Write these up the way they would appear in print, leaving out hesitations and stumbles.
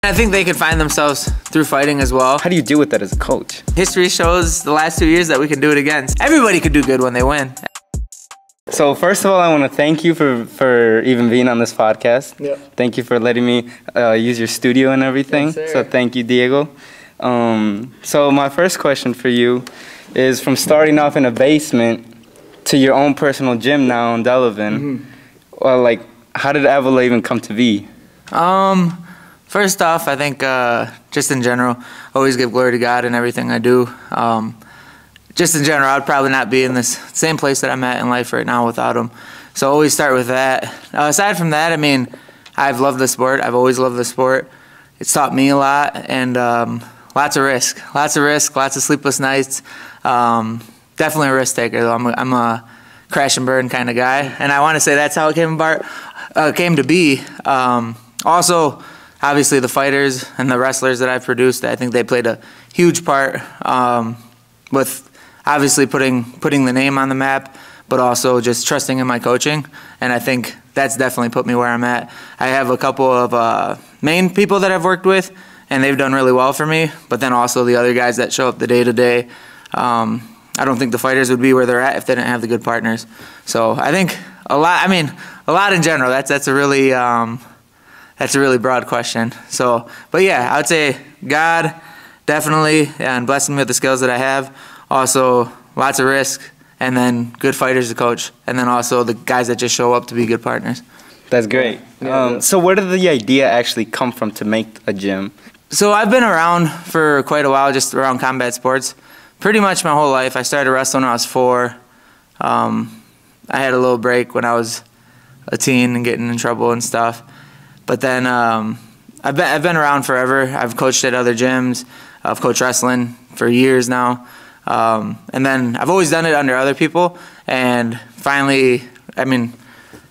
I think they could find themselves through fighting as well. How do you deal with that as a coach? History shows the last 2 years that we can do it again. Everybody could do good when they win. So first of all, I want to thank you for even being on this podcast. Yep. Thank you for letting me use your studio and everything. Yes, so thank you, Diego. So my first question for you is, from starting off in a basement to your own personal gym now in Delavan, well, like, how did Avila even come to be? First off, I think just in general, always give glory to God in everything I do. Just in general, I'd probably not be in this same place that I'm at in life right now without him. So always start with that. Aside from that, I mean, I've loved the sport. I've always loved the sport. It's taught me a lot, and lots of risk, lots of sleepless nights. Definitely a risk taker, though. I'm a crash and burn kind of guy, and I want to say that's how it came to be. Also, obviously, the fighters and the wrestlers that I've produced, I think they played a huge part with obviously putting the name on the map, but also just trusting in my coaching. And I think that's definitely put me where I'm at. I have a couple of main people that I've worked with, and they've done really well for me. But then also the other guys that show up the day-to-day. I don't think the fighters would be where they're at if they didn't have the good partners. So I think a lot. I mean, a lot in general. That's a really broad question. So, but yeah, I would say God definitely, and blessing me with the skills that I have. Also, lots of risk, and then good fighters to coach, and then also the guys that just show up to be good partners. That's great. So where did the idea actually come from to make a gym? So I've been around for quite a while, just around combat sports, pretty much my whole life. I started wrestling when I was 4. I had a little break when I was a teen and getting in trouble and stuff. But then I've been around forever. I've coached at other gyms. I've coached wrestling for years now. And then I've always done it under other people. And finally, I mean,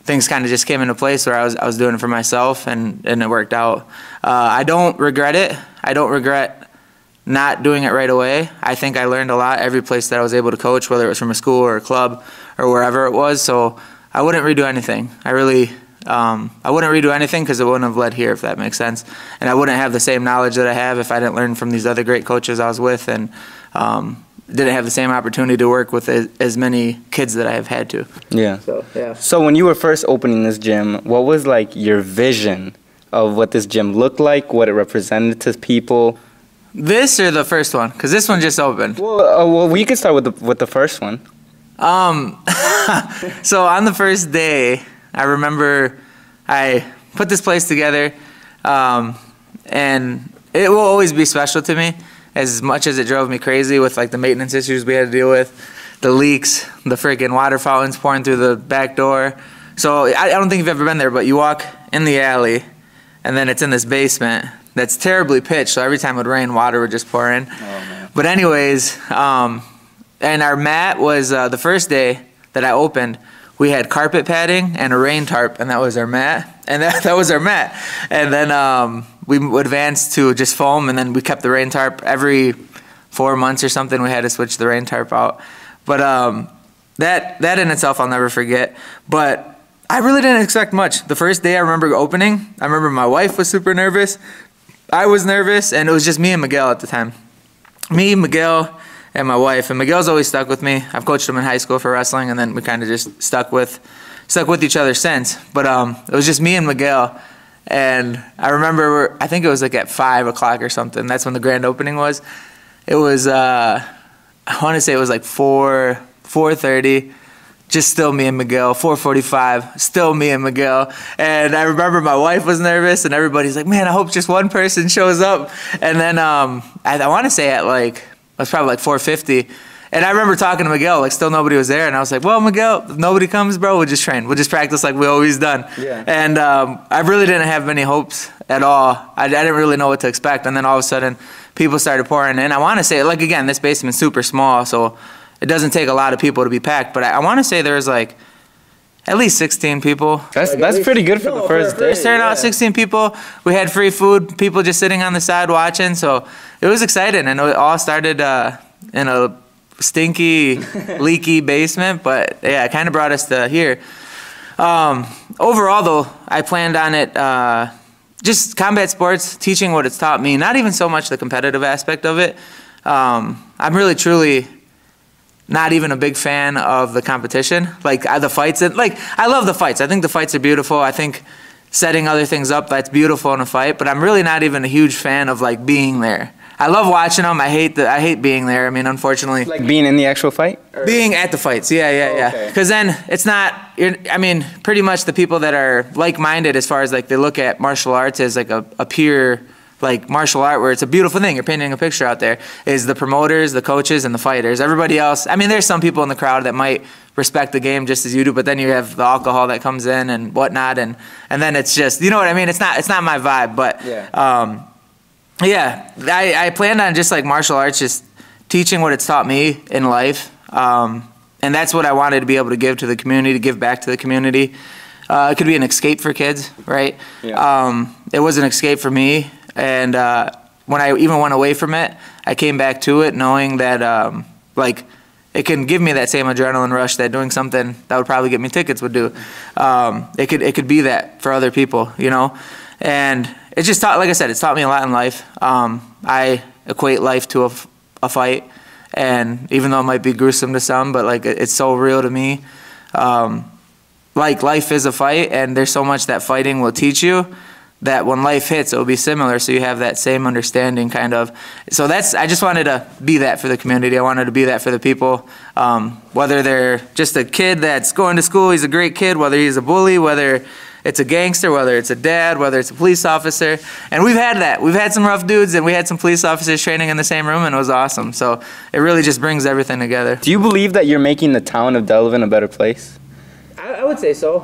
things kind of just came into place where I was doing it for myself, and it worked out. I don't regret it. I don't regret not doing it right away. I think I learned a lot every place that I was able to coach, whether it was from a school or a club or wherever it was. So I wouldn't redo anything. I wouldn't redo anything because it wouldn't have led here, if that makes sense. And I wouldn't have the same knowledge that I have if I didn't learn from these other great coaches I was with, and didn't have the same opportunity to work with as many kids that I have had to. Yeah. So when you were first opening this gym, what was like your vision of what this gym looked like, what it represented to people? This or the first one? Because this one just opened. Well, we could start with the first one. So on the first day, I remember I put this place together, and it will always be special to me, as much as it drove me crazy with like the maintenance issues we had to deal with, the leaks, the freaking water fountains pouring through the back door. So I don't think you've ever been there, but you walk in the alley, and then it's in this basement that's terribly pitched, so every time it would rain, water would just pour in. Oh, man. But anyways, and our mat was, the first day that I opened, we had carpet padding and a rain tarp, and that was our mat. And that was our mat. And then we advanced to just foam, and then we kept the rain tarp. Every 4 months or something, we had to switch the rain tarp out. But that in itself I'll never forget. But I really didn't expect much. The first day I remember opening, I remember my wife was super nervous. I was nervous, and it was just me and Miguel at the time. Me, Miguel, and my wife. And Miguel's always stuck with me. I've coached him in high school for wrestling, and then we kind of just stuck with each other since. But it was just me and Miguel. And I remember, I think it was like at 5 o'clock or something. That's when the grand opening was. It was, I want to say it was like 4:30. Just still me and Miguel. 4:45, still me and Miguel. And I remember my wife was nervous, and everybody's like, man, I hope just one person shows up. And then I want to say at like, it was probably like 4:50. And I remember talking to Miguel, like still nobody was there. And I was like, well, Miguel, if nobody comes, bro, we'll just train. We'll just practice like we always done. Yeah. And I really didn't have many hopes at all. I didn't really know what to expect. And then all of a sudden, people started pouring in. I want to say, like, again, this basement's super small, so it doesn't take a lot of people to be packed. But I want to say there was like at least 16 people. That's pretty good for the first day. Just turned out 16 people. We had free food, people just sitting on the side watching. So it was exciting. And it all started in a stinky, leaky basement. But yeah, it kind of brought us to here. Overall, though, I planned on it just combat sports, teaching what it's taught me, not even so much the competitive aspect of it. I'm really, truly not even a big fan of the competition, like the fights. Like, I love the fights. I think the fights are beautiful. I think setting other things up, that's beautiful in a fight, but I'm really not even a huge fan of like being there. I love watching them. I hate being there. I mean, unfortunately. Like being in the actual fight? Or? Being at the fights, yeah. Because then it's not, I mean, pretty much the people that are like-minded as far as like they look at martial arts as like a pure like martial art where it's a beautiful thing, you're painting a picture out there, is the promoters, the coaches, and the fighters. Everybody else, I mean, there's some people in the crowd that might respect the game just as you do, but then you have the alcohol that comes in and whatnot, and then it's just, you know what I mean? It's not my vibe, but yeah, I planned on just like martial arts, just teaching what it's taught me in life, and that's what I wanted to be able to give to the community, to give back to the community. It could be an escape for kids, right? Yeah. It was an escape for me, and when I even went away from it, I came back to it knowing that like it can give me that same adrenaline rush that doing something that would probably get me tickets would do. It could be that for other people, you know, and it's just taught, like I said, it's taught me a lot in life. I equate life to a fight, and even though it might be gruesome to some, but like it's so real to me. Like life is a fight, and there's so much that fighting will teach you that when life hits, it will be similar, so you have that same understanding kind of. So I just wanted to be that for the community. I wanted to be that for the people, whether they're just a kid that's going to school, he's a great kid, whether he's a bully, whether it's a gangster, whether it's a dad, whether it's a police officer. And we've had that. We've had some rough dudes, and we had some police officers training in the same room, and it was awesome. So it really just brings everything together. Do you believe that you're making the town of Delavan a better place? I would say so.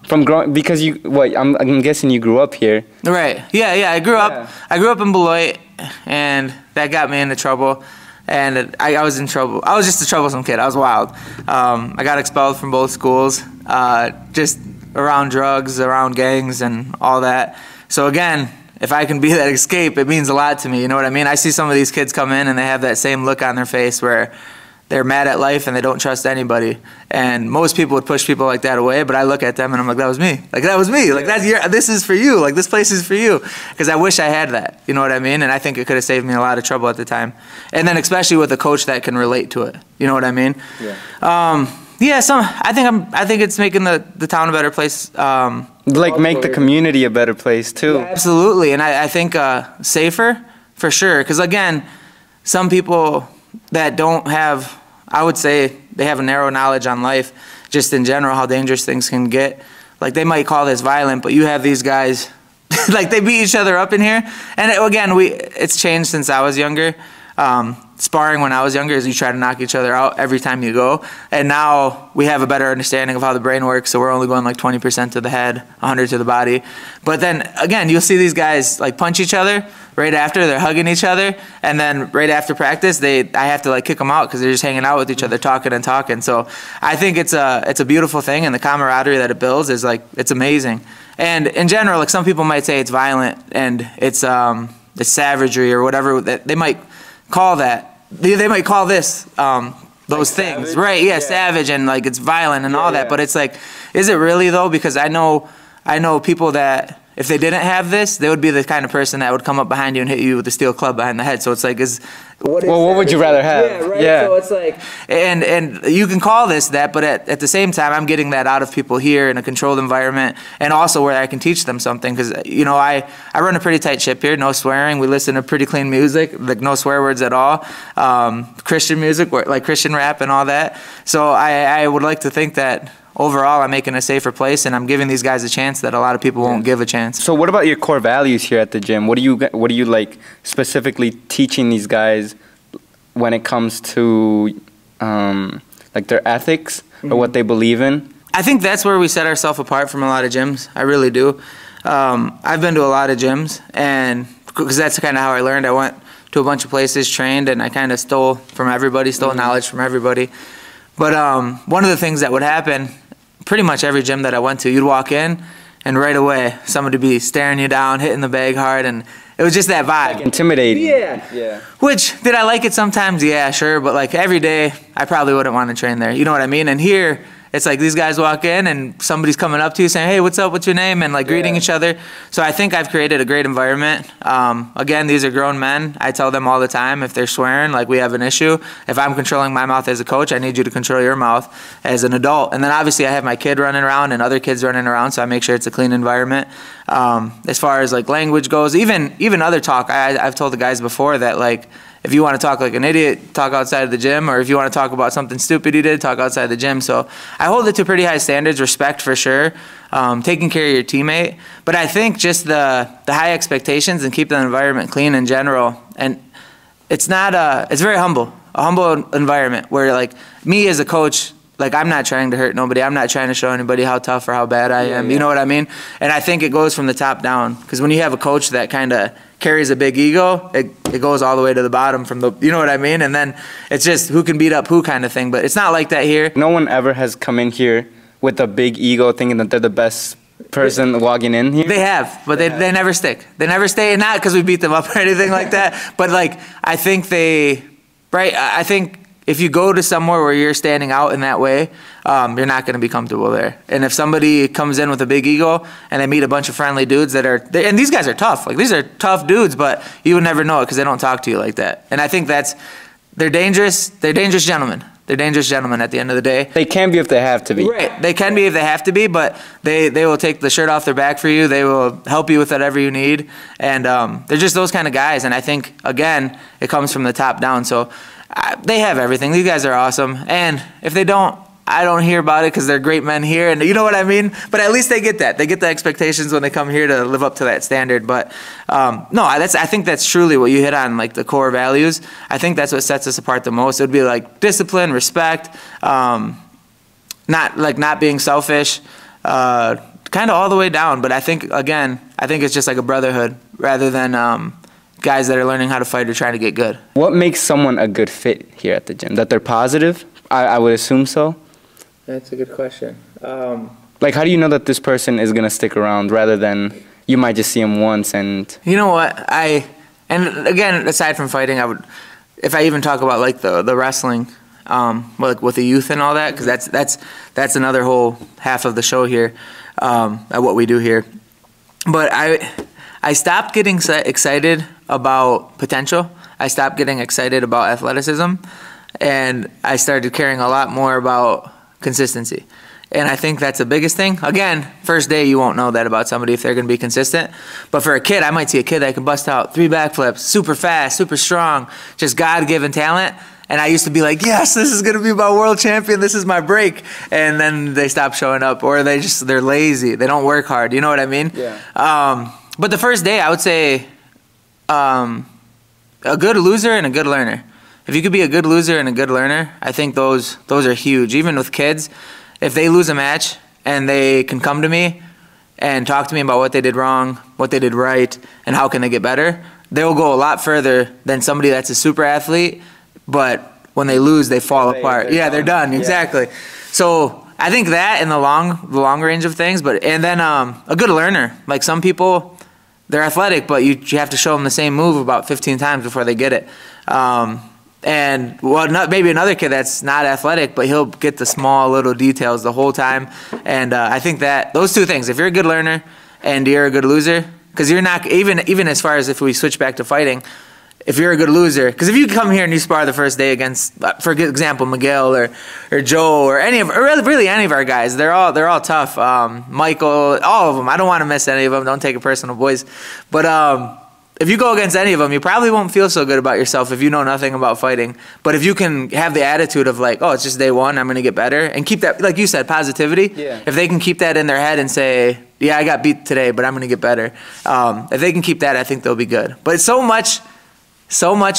From growing, because I'm guessing you grew up here. Right. Yeah. I grew up in Beloit, and that got me into trouble. And I was in trouble. I was just a troublesome kid. I was wild. I got expelled from both schools, just around drugs, around gangs, and all that. So again, if I can be that escape, it means a lot to me. You know what I mean? I see some of these kids come in, and they have that same look on their face where they're mad at life and they don't trust anybody. And most people would push people like that away, but I look at them and I'm like, that was me. Like, that was me. Like, this is for you. Like, this place is for you. Because I wish I had that. You know what I mean? And I think it could have saved me a lot of trouble at the time. And then especially with a coach that can relate to it. You know what I mean? Yeah. I think it's making the town a better place. Like make the community a better place too. Yeah, absolutely. And I think safer for sure. Because again, some people that don't have, I would say they have a narrow knowledge on life, just in general, how dangerous things can get. Like, they might call this violent, but you have these guys, like, they beat each other up in here. And again, it's changed since I was younger. Sparring when I was younger is you try to knock each other out every time you go. And now we have a better understanding of how the brain works, so we're only going like 20% to the head, 100 to the body. But then, again, you'll see these guys like punch each other right after, they're hugging each other, and then right after practice, I have to like kick them out because they're just hanging out with each other, talking and talking. So I think it's a beautiful thing, and the camaraderie that it builds is like, it's amazing. And in general, like, some people might say it's violent and it's savagery or whatever that they might call that. They might call this those like things, savage? Right? Yeah, savage, and like it's violent and all that. But it's like, is it really though? Because I know people that if they didn't have this, they would be the kind of person that would come up behind you and hit you with a steel club behind the head. So it's like, what would you rather have? Yeah, right. Yeah. So it's like, and you can call this that, but at the same time, I'm getting that out of people here in a controlled environment, and also where I can teach them something. Because you know, I run a pretty tight ship here. No swearing. We listen to pretty clean music, like no swear words at all. Christian music, like Christian rap and all that. So I would like to think that overall, I'm making a safer place, and I'm giving these guys a chance that a lot of people won't give a chance. So what about your core values here at the gym? What are you like specifically teaching these guys when it comes to like their ethics or what they believe in? I think that's where we set ourselves apart from a lot of gyms. I really do. I've been to a lot of gyms, and because that's kind of how I learned. I went to a bunch of places, trained, and I kind of stole from everybody, stole knowledge from everybody. But one of the things that would happen, pretty much every gym that I went to, you'd walk in, and right away, somebody would be staring you down, hitting the bag hard, and it was just that vibe. Like intimidating. Yeah. Which, did I like it sometimes? Yeah, sure. But like every day, I probably wouldn't want to train there. You know what I mean? And here, It's like these guys walk in and somebody's coming up to you saying, hey, what's up, what's your name, and like greeting each other. So I think I've created a great environment. Again, these are grown men. I tell them all the time, if they're swearing, like we have an issue. If I'm controlling my mouth as a coach, I need you to control your mouth as an adult. And then obviously I have my kid running around and other kids running around, so I make sure it's a clean environment. As far as like language goes, even other talk, I've told the guys before that like, if you want to talk like an idiot, talk outside of the gym, or if you want to talk about something stupid you did, talk outside the gym. So I hold it to pretty high standards, respect for sure, taking care of your teammate. But I think just the high expectations and keep the environment clean in general. And it's not it's very humble, a humble environment where like me as a coach, like I'm not trying to hurt nobody. I'm not trying to show anybody how tough or how bad I am. You know what I mean? And I think it goes from the top down, because when you have a coach that kind of carries a big ego, it goes all the way to the bottom from the, you know what I mean? And then it's just who can beat up who kind of thing. But it's not like that here. No one ever has come in here with a big ego thinking that they're the best person walking in here. They have, but they never stick. They never stay, not because we beat them up or anything like that. But like, I think I think if you go to somewhere where you're standing out in that way, you're not going to be comfortable there. And if somebody comes in with a big ego and they meet a bunch of friendly dudes and these guys are tough. Like these are tough dudes, but you would never know it because they don't talk to you like that. And I think they're dangerous. They're dangerous gentlemen. They're dangerous gentlemen at the end of the day. They can be if they have to be. Right. They can be if they have to be, but they will take the shirt off their back for you. They will help you with whatever you need. And they're just those kind of guys. And I think, again, it comes from the top down. So they have everything. These guys are awesome. And if they don't, I don't hear about it because they're great men here. And you know what I mean? But at least they get that. They get the expectations when they come here to live up to that standard. But no, I think that's truly what you hit on, like the core values. I think that's what sets us apart the most. It would be like discipline, respect, not being selfish, kind of all the way down. But I think, again, it's just like a brotherhood rather than guys that are learning how to fight or trying to get good. What makes someone a good fit here at the gym? That they're positive? I would assume so. That's a good question. Like, how do you know that this person is going to stick around rather than you might just see him once and... You know what? And again, aside from fighting, if I even talk about like the wrestling, like with the youth and all that, because that's another whole half of the show here, at what we do here. But I stopped getting excited about potential. I stopped getting excited about athleticism, and I started caring a lot more about consistency. And I think that's the biggest thing. Again, first day you won't know that about somebody if they're going to be consistent. But for a kid, I might see a kid that can bust out 3 backflips, super fast, super strong, just God-given talent. And I used to be like, yes, this is going to be my world champion. This is my break. And then they stop showing up, or they're lazy. They don't work hard. You know what I mean? Yeah. But the first day, I would say a good loser and a good learner. If you could be a good loser and a good learner, I think those are huge. Even with kids, if they lose a match and they can come to me and talk to me about what they did wrong, what they did right, and how can they get better, they'll go a lot further than somebody that's a super athlete, but when they lose, they fall apart. They're done. Exactly. So I think that in the long range of things, and then a good learner. Like some people, they're athletic, but you have to show them the same move about 15 times before they get it. And maybe another kid that's not athletic, but he'll get the small little details the whole time. And I think that those two things, if you're a good learner and you're a good loser, because you're not, even as far as if we switch back to fighting, if you're a good loser, because if you come here and you spar the first day against, for example, Miguel or Joe or really any of our guys, they're all tough. Michael, all of them. I don't want to miss any of them. Don't take it personal, boys. But if you go against any of them, you probably won't feel so good about yourself if you know nothing about fighting. But if you can have the attitude of like, oh, it's just day one, I'm going to get better, and keep that, like you said, positivity. Yeah. If they can keep that in their head and say, yeah, I got beat today, but I'm going to get better. If they can keep that, I think they'll be good. But so much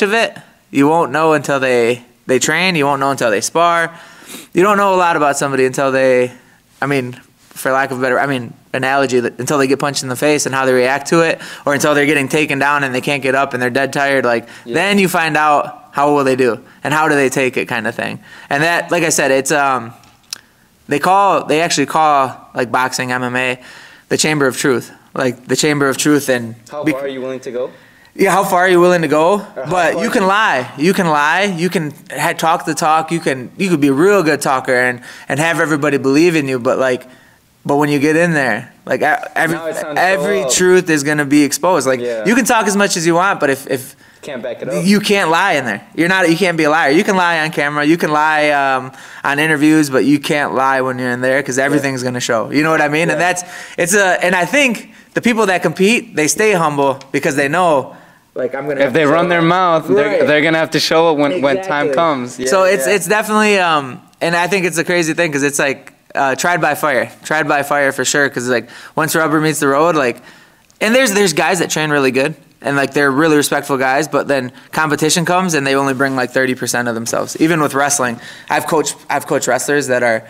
of it, you won't know until they train. You won't know until they spar. You don't know a lot about somebody until for lack of a better analogy, until they get punched in the face and how they react to it, or until they're getting taken down and they can't get up and they're dead tired. Then you find out how will they do and how do they take it, kind of thing. And that, like I said, it's they actually call like boxing, MMA, the chamber of truth, like the chamber of truth. And how far are you willing to go? Yeah, how far are you willing to go? But you can lie. You can lie. You can talk the talk. You could be a real good talker and have everybody believe in you. But when you get in there, like every truth is gonna be exposed. Like you can talk as much as you want, but if can't back it up. You can't lie in there. You can't be a liar. You can lie on camera. You can lie on interviews, but you can't lie when you're in there because everything's gonna show. You know what I mean? And and I think the people that compete, they stay humble because they know. Like if they run their mouth, they're gonna have to show it when time comes. Yeah, so it's definitely and I think it's a crazy thing because it's like tried by fire for sure. Because like once rubber meets the road, like and there's guys that train really good and like they're really respectful guys, but then competition comes and they only bring like 30% of themselves. Even with wrestling, I've coached wrestlers that are.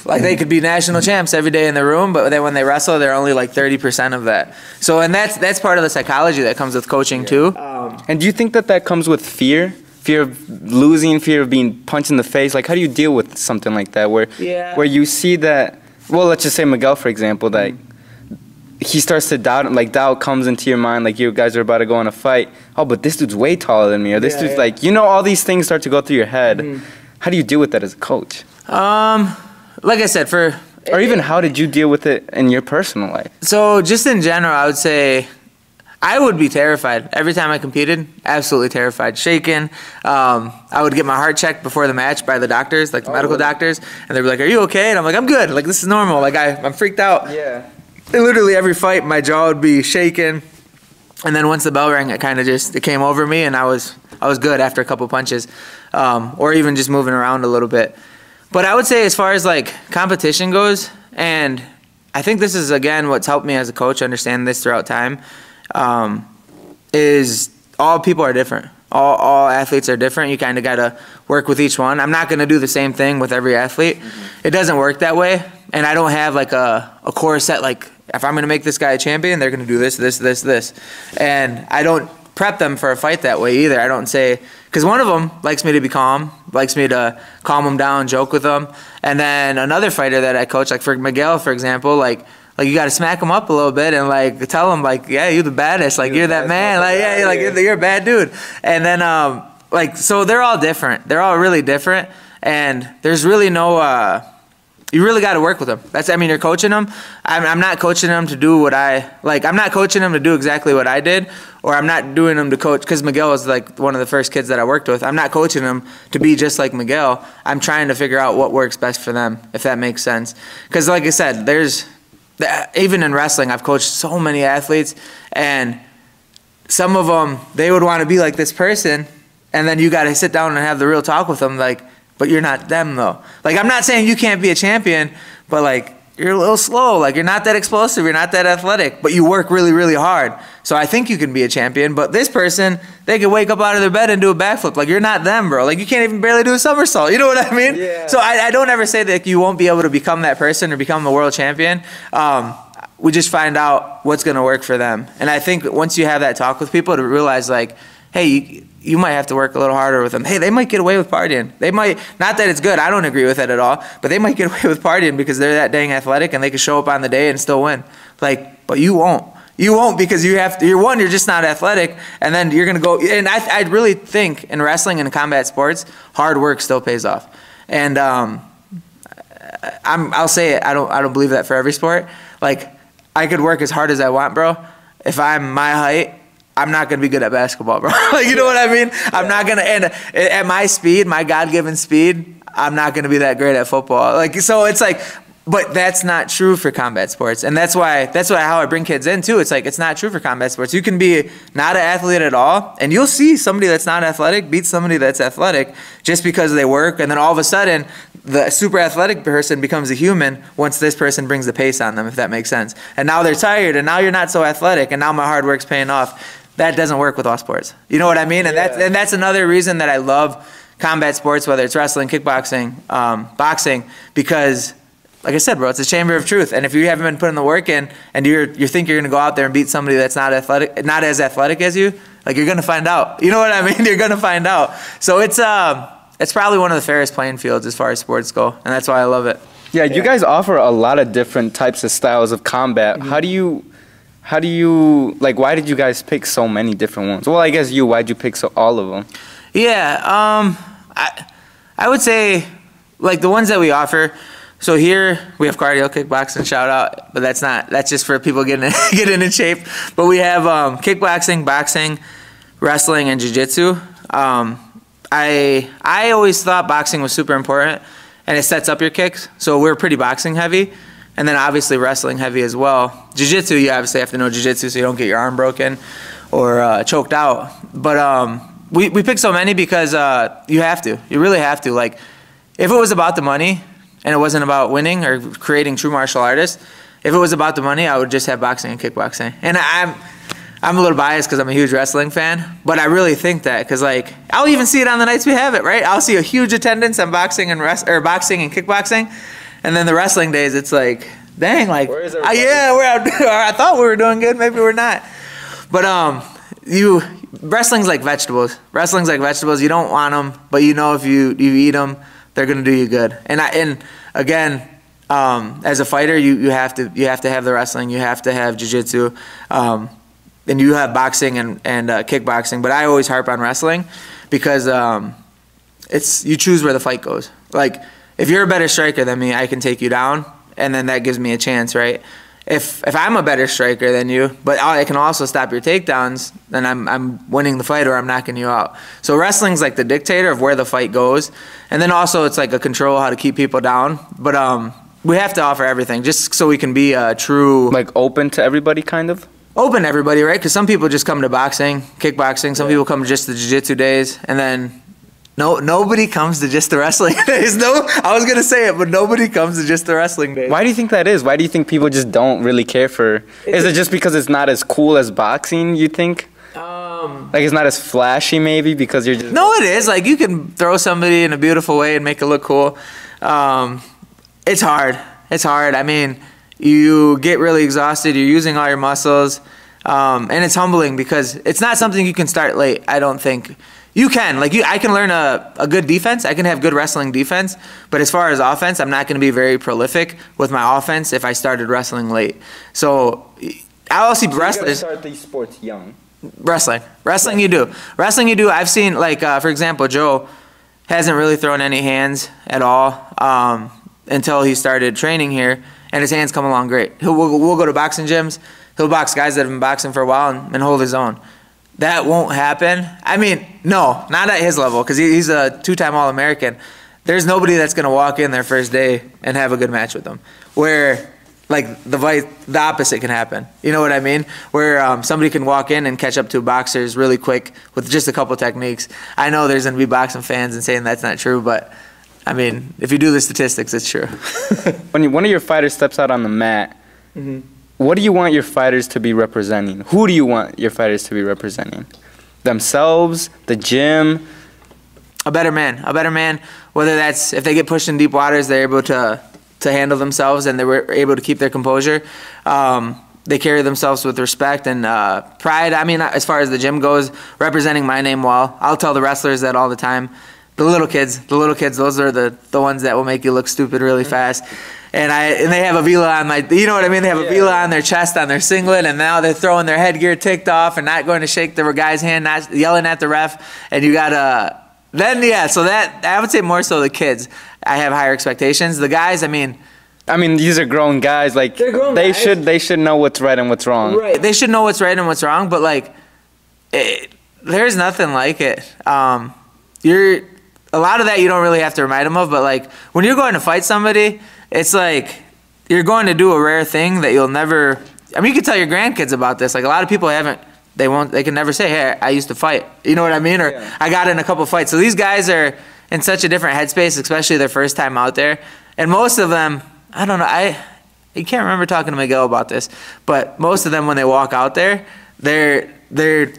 Like they could be national champs every day in the room, but then when they wrestle, they're only like 30% of that. So, and that's part of the psychology that comes with coaching too. And do you think that comes with fear? Fear of losing, fear of being punched in the face? Like how do you deal with something like that where you see that, well, let's just say Miguel, for example, that he starts to doubt, like doubt comes into your mind, like you guys are about to go on a fight. Oh, but this dude's way taller than me, or this dude's like, all these things start to go through your head. How do you deal with that as a coach? Like I said, or even how did you deal with it in your personal life? So just in general, I would say I would be terrified every time I competed. Absolutely terrified, shaken. I would get my heart checked before the match by the doctors, like the medical doctors, and they'd be like, "Are you okay?" And I'm like, "I'm good. Like this is normal. Like I'm freaked out." Yeah. And literally every fight, my jaw would be shaking, and then once the bell rang, it came over me, and I was good after a couple punches, or even just moving around a little bit. But I would say as far as like competition goes, and I think this is again what's helped me as a coach understand this throughout time, is all people are different. All athletes are different. You kind of got to work with each one. I'm not going to do the same thing with every athlete. It doesn't work that way. And I don't have like a core set, like if I'm going to make this guy a champion, they're going to do this, this, this, this. And I don't prep them for a fight that way either. I don't say, because one of them likes me to be calm, likes me to calm them down, joke with them. And then another fighter that I coach, like for Miguel, for example, like you got to smack him up a little bit and like tell him like, yeah, you're the baddest, like you're that man, like yeah, like you're a bad dude. And then like so they're all different. They're all really different, and there's really no. You really got to work with them. You're coaching them. I'm not coaching them to do what I like. I'm not coaching them to do exactly what I did, or I'm not doing them to coach because Miguel was like one of the first kids that I worked with. I'm not coaching them to be just like Miguel. I'm trying to figure out what works best for them, if that makes sense. Because like I said, even in wrestling, I've coached so many athletes, and some of them, they would want to be like this person, and then you got to sit down and have the real talk with them, like, but you're not them though. Like I'm not saying you can't be a champion, but like you're a little slow, like you're not that explosive, you're not that athletic, but you work really, really hard. So I think you can be a champion, but this person, they can wake up out of their bed and do a backflip. Like you're not them, bro. Like you can't even barely do a somersault. You know what I mean? Yeah. So I don't ever say that you won't be able to become that person or become the world champion. We just find out what's going to work for them. And I think once you have that talk with people to realize like, hey, you might have to work a little harder with them. Hey, they might get away with partying. They might, not that it's good, I don't agree with it at all, but they might get away with partying because they're that dang athletic and they can show up on the day and still win. Like, but you won't. You won't because you're just not athletic, and then you're going to go, and I really think in wrestling and combat sports, hard work still pays off. And I'll say it, I don't believe that for every sport. Like, I could work as hard as I want, bro. If I'm my height, I'm not going to be good at basketball, bro. Like, you know what I mean? I'm not going to, and at my speed, my God-given speed, I'm not going to be that great at football. Like, so it's like, but that's not true for combat sports. And that's why how I bring kids in too. It's like, it's not true for combat sports. You can be not an athlete at all, and you'll see somebody that's not athletic beat somebody that's athletic just because they work, and then all of a sudden, the super athletic person becomes a human once this person brings the pace on them, if that makes sense. And now they're tired, and now you're not so athletic, and now my hard work's paying off. That doesn't work with all sports. You know what I mean? And that's another reason that I love combat sports, whether it's wrestling, kickboxing, boxing, because like I said, bro, it's a chamber of truth. And if you haven't been putting the work in, and you think you're gonna go out there and beat somebody that's not as athletic as you, like you're gonna find out. You know what I mean? You're gonna find out. So it's probably one of the fairest playing fields as far as sports go, and that's why I love it. Yeah, you guys offer a lot of different types of styles of combat. Mm-hmm. how do you, like, why did you guys pick so many different ones? Well, I guess why'd you pick all of them? Yeah, I would say, like, the ones that we offer. So here we have cardio, kickboxing, shout out, but that's just for people getting in shape. But we have kickboxing, boxing, wrestling, and jiu-jitsu. I always thought boxing was super important, and it sets up your kicks. So we're pretty boxing heavy, and then obviously wrestling heavy as well. Jiu-jitsu, you obviously have to know jiu-jitsu so you don't get your arm broken or choked out. But we picked so many because you have to. You really have to. Like, if it was about the money and it wasn't about winning or creating true martial artists, if it was about the money, I would just have boxing and kickboxing. And I'm a little biased because I'm a huge wrestling fan, but I really think that because, like, I'll even see it on the nights we have it, right? I'll see a huge attendance on boxing and boxing and kickboxing, and then the wrestling days, it's like, dang, like, I thought we were doing good, maybe we're not. But wrestling's like vegetables. Wrestling's like vegetables. You don't want them, but you know if you eat them, they're gonna do you good. And again, as a fighter, you have to have the wrestling. You have to have jiu-jitsu. And you have boxing and kickboxing, but I always harp on wrestling because you choose where the fight goes. Like, if you're a better striker than me, I can take you down, and then that gives me a chance, right? If I'm a better striker than you, but I can also stop your takedowns, then I'm winning the fight or I'm knocking you out. So wrestling's like the dictator of where the fight goes, and then also it's like a control how to keep people down. But we have to offer everything just so we can be true, like, open to everybody, kind of. Open to everybody, right? Because some people just come to boxing, kickboxing. Some people come to just the jiu-jitsu days, and then nobody comes to just the wrestling days. No, I was gonna say it, but nobody comes to just the wrestling days. Why do you think that is? Why do you think people just don't really care for? Is it just because it's not as cool as boxing? You think? Like, it's not as flashy, maybe because you're just. No, it is. Like, you can throw somebody in a beautiful way and make it look cool. It's hard. It's hard. I mean, you get really exhausted. You're using all your muscles, and it's humbling because it's not something you can start late. I don't think. You can. Like, I can learn a good defense. I can have good wrestling defense. But as far as offense, I'm not going to be very prolific with my offense if I started wrestling late. So I'll see wrestlers. You start these sports young. Wrestling you do. Wrestling you do. I've seen, like, for example, Joe hasn't really thrown any hands at all until he started training here, and his hands come along great. We'll go to boxing gyms. He'll box guys that have been boxing for a while and hold his own. That won't happen. I mean, no, not at his level because he's a two-time All-American. There's nobody that's going to walk in their first day and have a good match with them. Where, like, the opposite can happen. You know what I mean? Where somebody can walk in and catch up to boxers really quick with just a couple techniques. I know there's going to be boxing fans and saying that's not true, but, I mean, if you do the statistics, it's true. When one of your fighters steps out on the mat, what do you want your fighters to be representing? Who do you want your fighters to be representing? Themselves? The gym? A better man. A better man, whether that's if they get pushed in deep waters, they're able to handle themselves and they're able to keep their composure. They carry themselves with respect and pride. I mean, as far as the gym goes, representing my name well. I'll tell the wrestlers that all the time. The little kids, those are the ones that will make you look stupid really fast. And they have Avila on you know what I mean? They have Avila on their chest, on their singlet, and now they're throwing their headgear ticked off and not going to shake the guy's hand, not yelling at the ref. And you gotta, so that, I would say more so the kids. I have higher expectations. The guys, I mean, these are grown guys. Like, they should know what's right and what's wrong. Right. They should know what's right and what's wrong, but, like, there's nothing like it. A lot of that you don't really have to remind them of, but, like, when you're going to fight somebody, it's like you're going to do a rare thing that you'll never. I mean, you can tell your grandkids about this. Like, a lot of people they can never say, hey, I used to fight. You know what I mean? Or I got in a couple fights. So these guys are in such a different headspace, especially their first time out there. And most of them, I don't know, you can't remember talking to Miguel about this, but most of them when they walk out there, the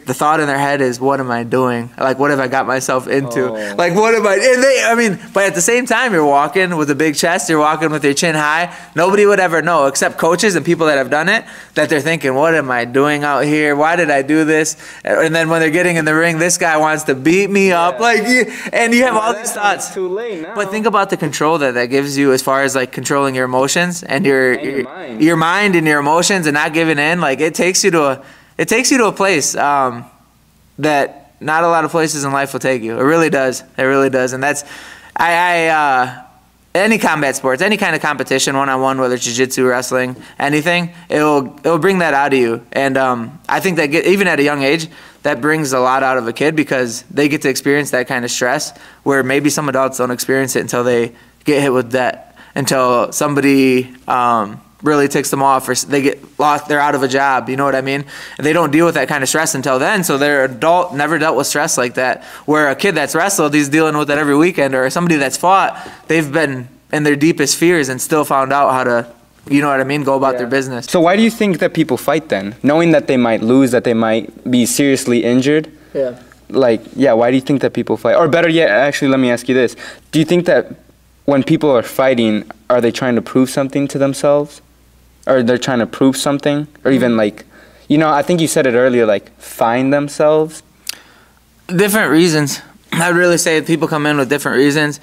thought in their head is, what am I doing? Like, what have I got myself into? Like, what am I, but at the same time, you're walking with a big chest, you're walking with your chin high. Nobody would ever know, except coaches and people that have done it, that they're thinking, what am I doing out here? Why did I do this? And then when they're getting in the ring, this guy wants to beat me up. Like, and you have all these thoughts. It's too late now. But think about the control that gives you as far as like controlling your emotions and your mind and your emotions and not giving in. Like, it takes you to a place that not a lot of places in life will take you. It really does. It really does. And that's, any combat sports, any kind of competition, one-on-one, whether it's jiu-jitsu, wrestling, anything, it'll bring that out of you. And I think that even at a young age, that brings a lot out of a kid because they get to experience that kind of stress where maybe some adults don't experience it until they get hit with that, until somebody really ticks them off or they get lost, they're out of a job, you know what I mean? They don't deal with that kind of stress until then, so their adult never dealt with stress like that. Where a kid that's wrestled, he's dealing with it every weekend, or somebody that's fought, they've been in their deepest fears and still found out how to, you know what I mean, go about their business. So why do you think that people fight then? Knowing that they might lose, that they might be seriously injured? Yeah. Like, why do you think that people fight? Or better yet, actually, let me ask you this. Do you think that when people are fighting, are they trying to prove something to themselves? Or they're trying to prove something? Or even like, I think you said it earlier, like find themselves? Different reasons. I'd really say people come in with different reasons.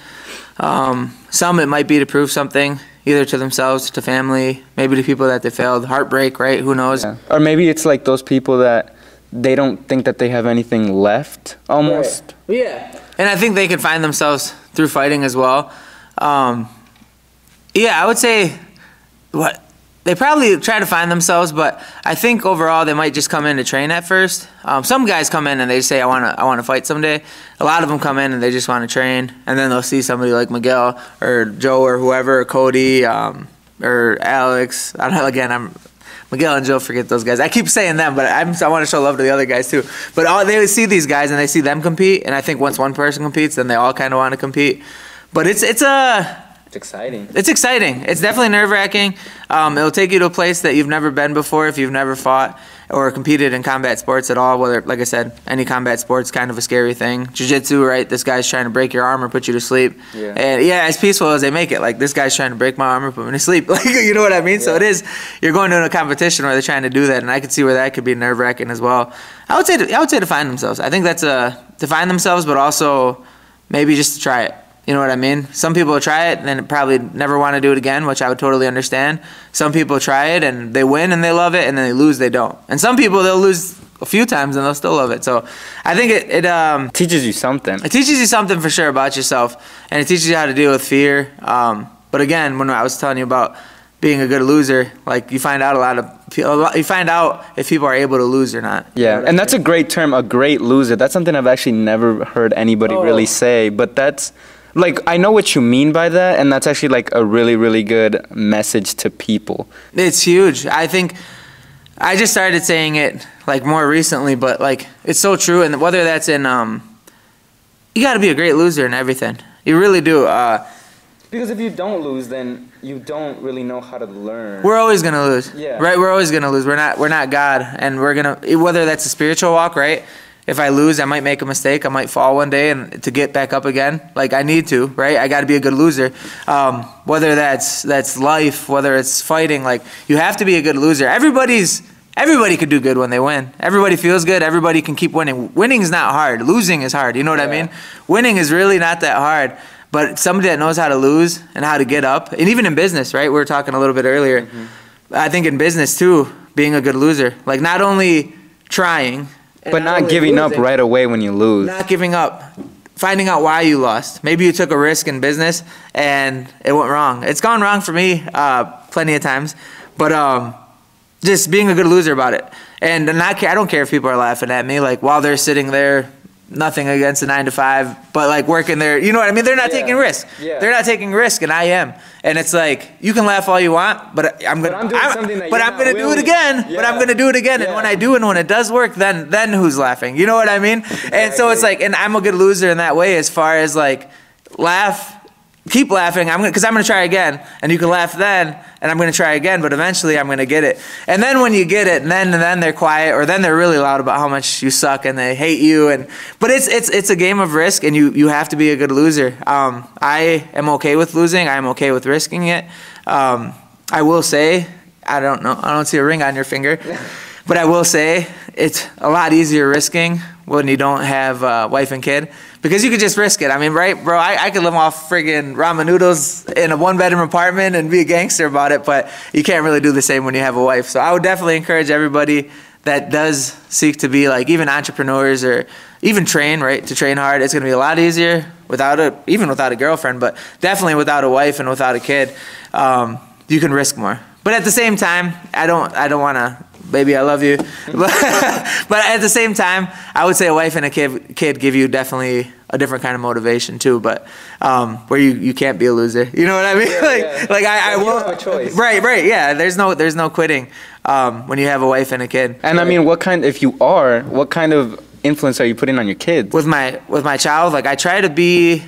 Some it might be to prove something, either to themselves, to family, maybe to people that they failed. Heartbreak, right? Who knows? Yeah. Or maybe it's like those people that they don't think that they have anything left, almost. Right. Yeah. And I think they can find themselves through fighting as well. I would say they probably try to find themselves, but I think overall they might just come in to train at first. Some guys come in and they say, I want to fight someday. A lot of them come in and they just want to train, and then they'll see somebody like Miguel or Joe or whoever, or Cody or Alex. Miguel and Joe, forget those guys. I keep saying them, but I want to show love to the other guys too. But they see these guys and they see them compete, and I think once one person competes, then they all kind of want to compete. But it's exciting. It's exciting. It's definitely nerve-wracking. It'll take you to a place that you've never been before if you've never fought or competed in combat sports at all. Whether, like I said, any combat sport's kind of a scary thing. Jiu-jitsu, right? This guy's trying to break your arm or put you to sleep. Yeah. And as peaceful as they make it, like this guy's trying to break my arm or put me to sleep. Like, you know what I mean? Yeah. So it is. You're going to a competition where they're trying to do that, and I could see where that could be nerve-wracking as well. I would say to find themselves. I think that's to find themselves, but also maybe just to try it. You know what I mean? Some people try it and then probably never want to do it again, which I would totally understand. Some people try it and they win and they love it, and then they lose, they don't. And some people, they'll lose a few times and they'll still love it. So I think it teaches you something. It teaches you something for sure about yourself, and it teaches you how to deal with fear. But again, when I was telling you about being a good loser, like you find out you find out if people are able to lose or not. Yeah, and that's a great term, a great loser. That's something I've actually never heard anybody really say, but that's, like, I know what you mean by that, and that's actually like a really, really good message to people. It's huge. I think I just started saying it like more recently, but like it's so true. And whether that's in, you got to be a great loser in everything. You really do. Because if you don't lose, then you don't really know how to learn. We're always gonna lose. Yeah. Right. We're always gonna lose. We're not God, and we're gonna, whether that's a spiritual walk, right? If I lose, I might make a mistake. I might fall one day, and to get back up again, like I need to, right? I got to be a good loser. Whether that's life, whether it's fighting, like you have to be a good loser. Everybody could do good when they win. Everybody feels good. Everybody can keep winning. Winning is not hard. Losing is hard. You know what I mean? Winning is really not that hard. But somebody that knows how to lose and how to get up, and even in business, right? We were talking a little bit earlier. Mm-hmm. I think in business too, being a good loser, like not only trying. But not giving up right away when you lose. Not giving up. Finding out why you lost. Maybe you took a risk in business and it went wrong. It's gone wrong for me plenty of times. But just being a good loser about it. And I don't care if people are laughing at me, like while they're sitting there, nothing against a 9-to-5, but like working there, you know what I mean? They're not taking risk. Yeah. They're not taking risk, and I am. And it's like, you can laugh all you want, but I'm gonna do it again. Yeah. But I'm gonna do it again. Yeah. And when I do, and when it does work, then who's laughing? You know what I mean? Exactly. And so it's like, and I'm a good loser in that way, as far as like laugh keep laughing. Because I'm gonna try again, and you can laugh then, and I'm gonna try again. But eventually, I'm gonna get it. And then when you get it, then they're quiet, or then they're really loud about how much you suck and they hate you. But it's a game of risk, and you have to be a good loser. I am okay with losing. I am okay with risking it. I will say, I don't see a ring on your finger, but I will say it's a lot easier risking when you don't have a wife and kid, because you could just risk it. I mean, right, bro? I could live off friggin' ramen noodles in a 1-bedroom apartment and be a gangster about it, but you can't really do the same when you have a wife. So I would definitely encourage everybody that does seek to be like even entrepreneurs or even train, right, to train hard. It's gonna be a lot easier even without a girlfriend, but definitely without a wife and without a kid. You can risk more. But at the same time, I don't want to, baby, I love you. But at the same time, I would say a wife and a kid give you definitely a different kind of motivation too, but where you can't be a loser. You know what I mean? Like I won't have a choice. Right, yeah. There's no quitting when you have a wife and a kid. And I mean, what kind of influence are you putting on your kids? With my child, like I try to be,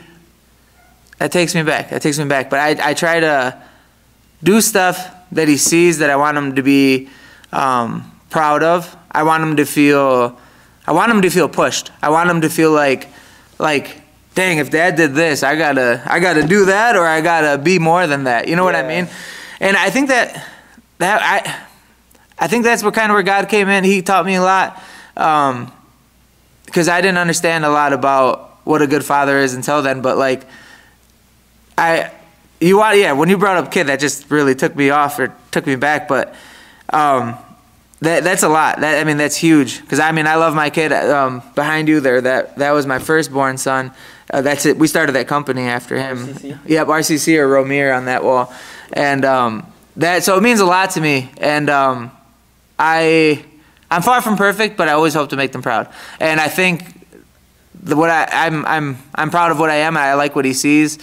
that takes me back, but I try to do stuff that he sees that I want him to be proud of. I want him to feel pushed. I want him to feel like, dang, if Dad did this, I gotta do that, or I gotta be more than that. You know what I mean? And I think I think that's where God came in. He taught me a lot, because I didn't understand a lot about what a good father is until then. But like, when you brought up kid, that just really took me back. But that's a lot. That's huge. Because I love my kid. Behind you there, that was my firstborn son. That's it. We started that company after him. RCC? Yep, RCC or Romir on that wall. And so it means a lot to me. And I'm far from perfect, but I always hope to make them proud. And I think I'm proud of what I am, and I like what he sees.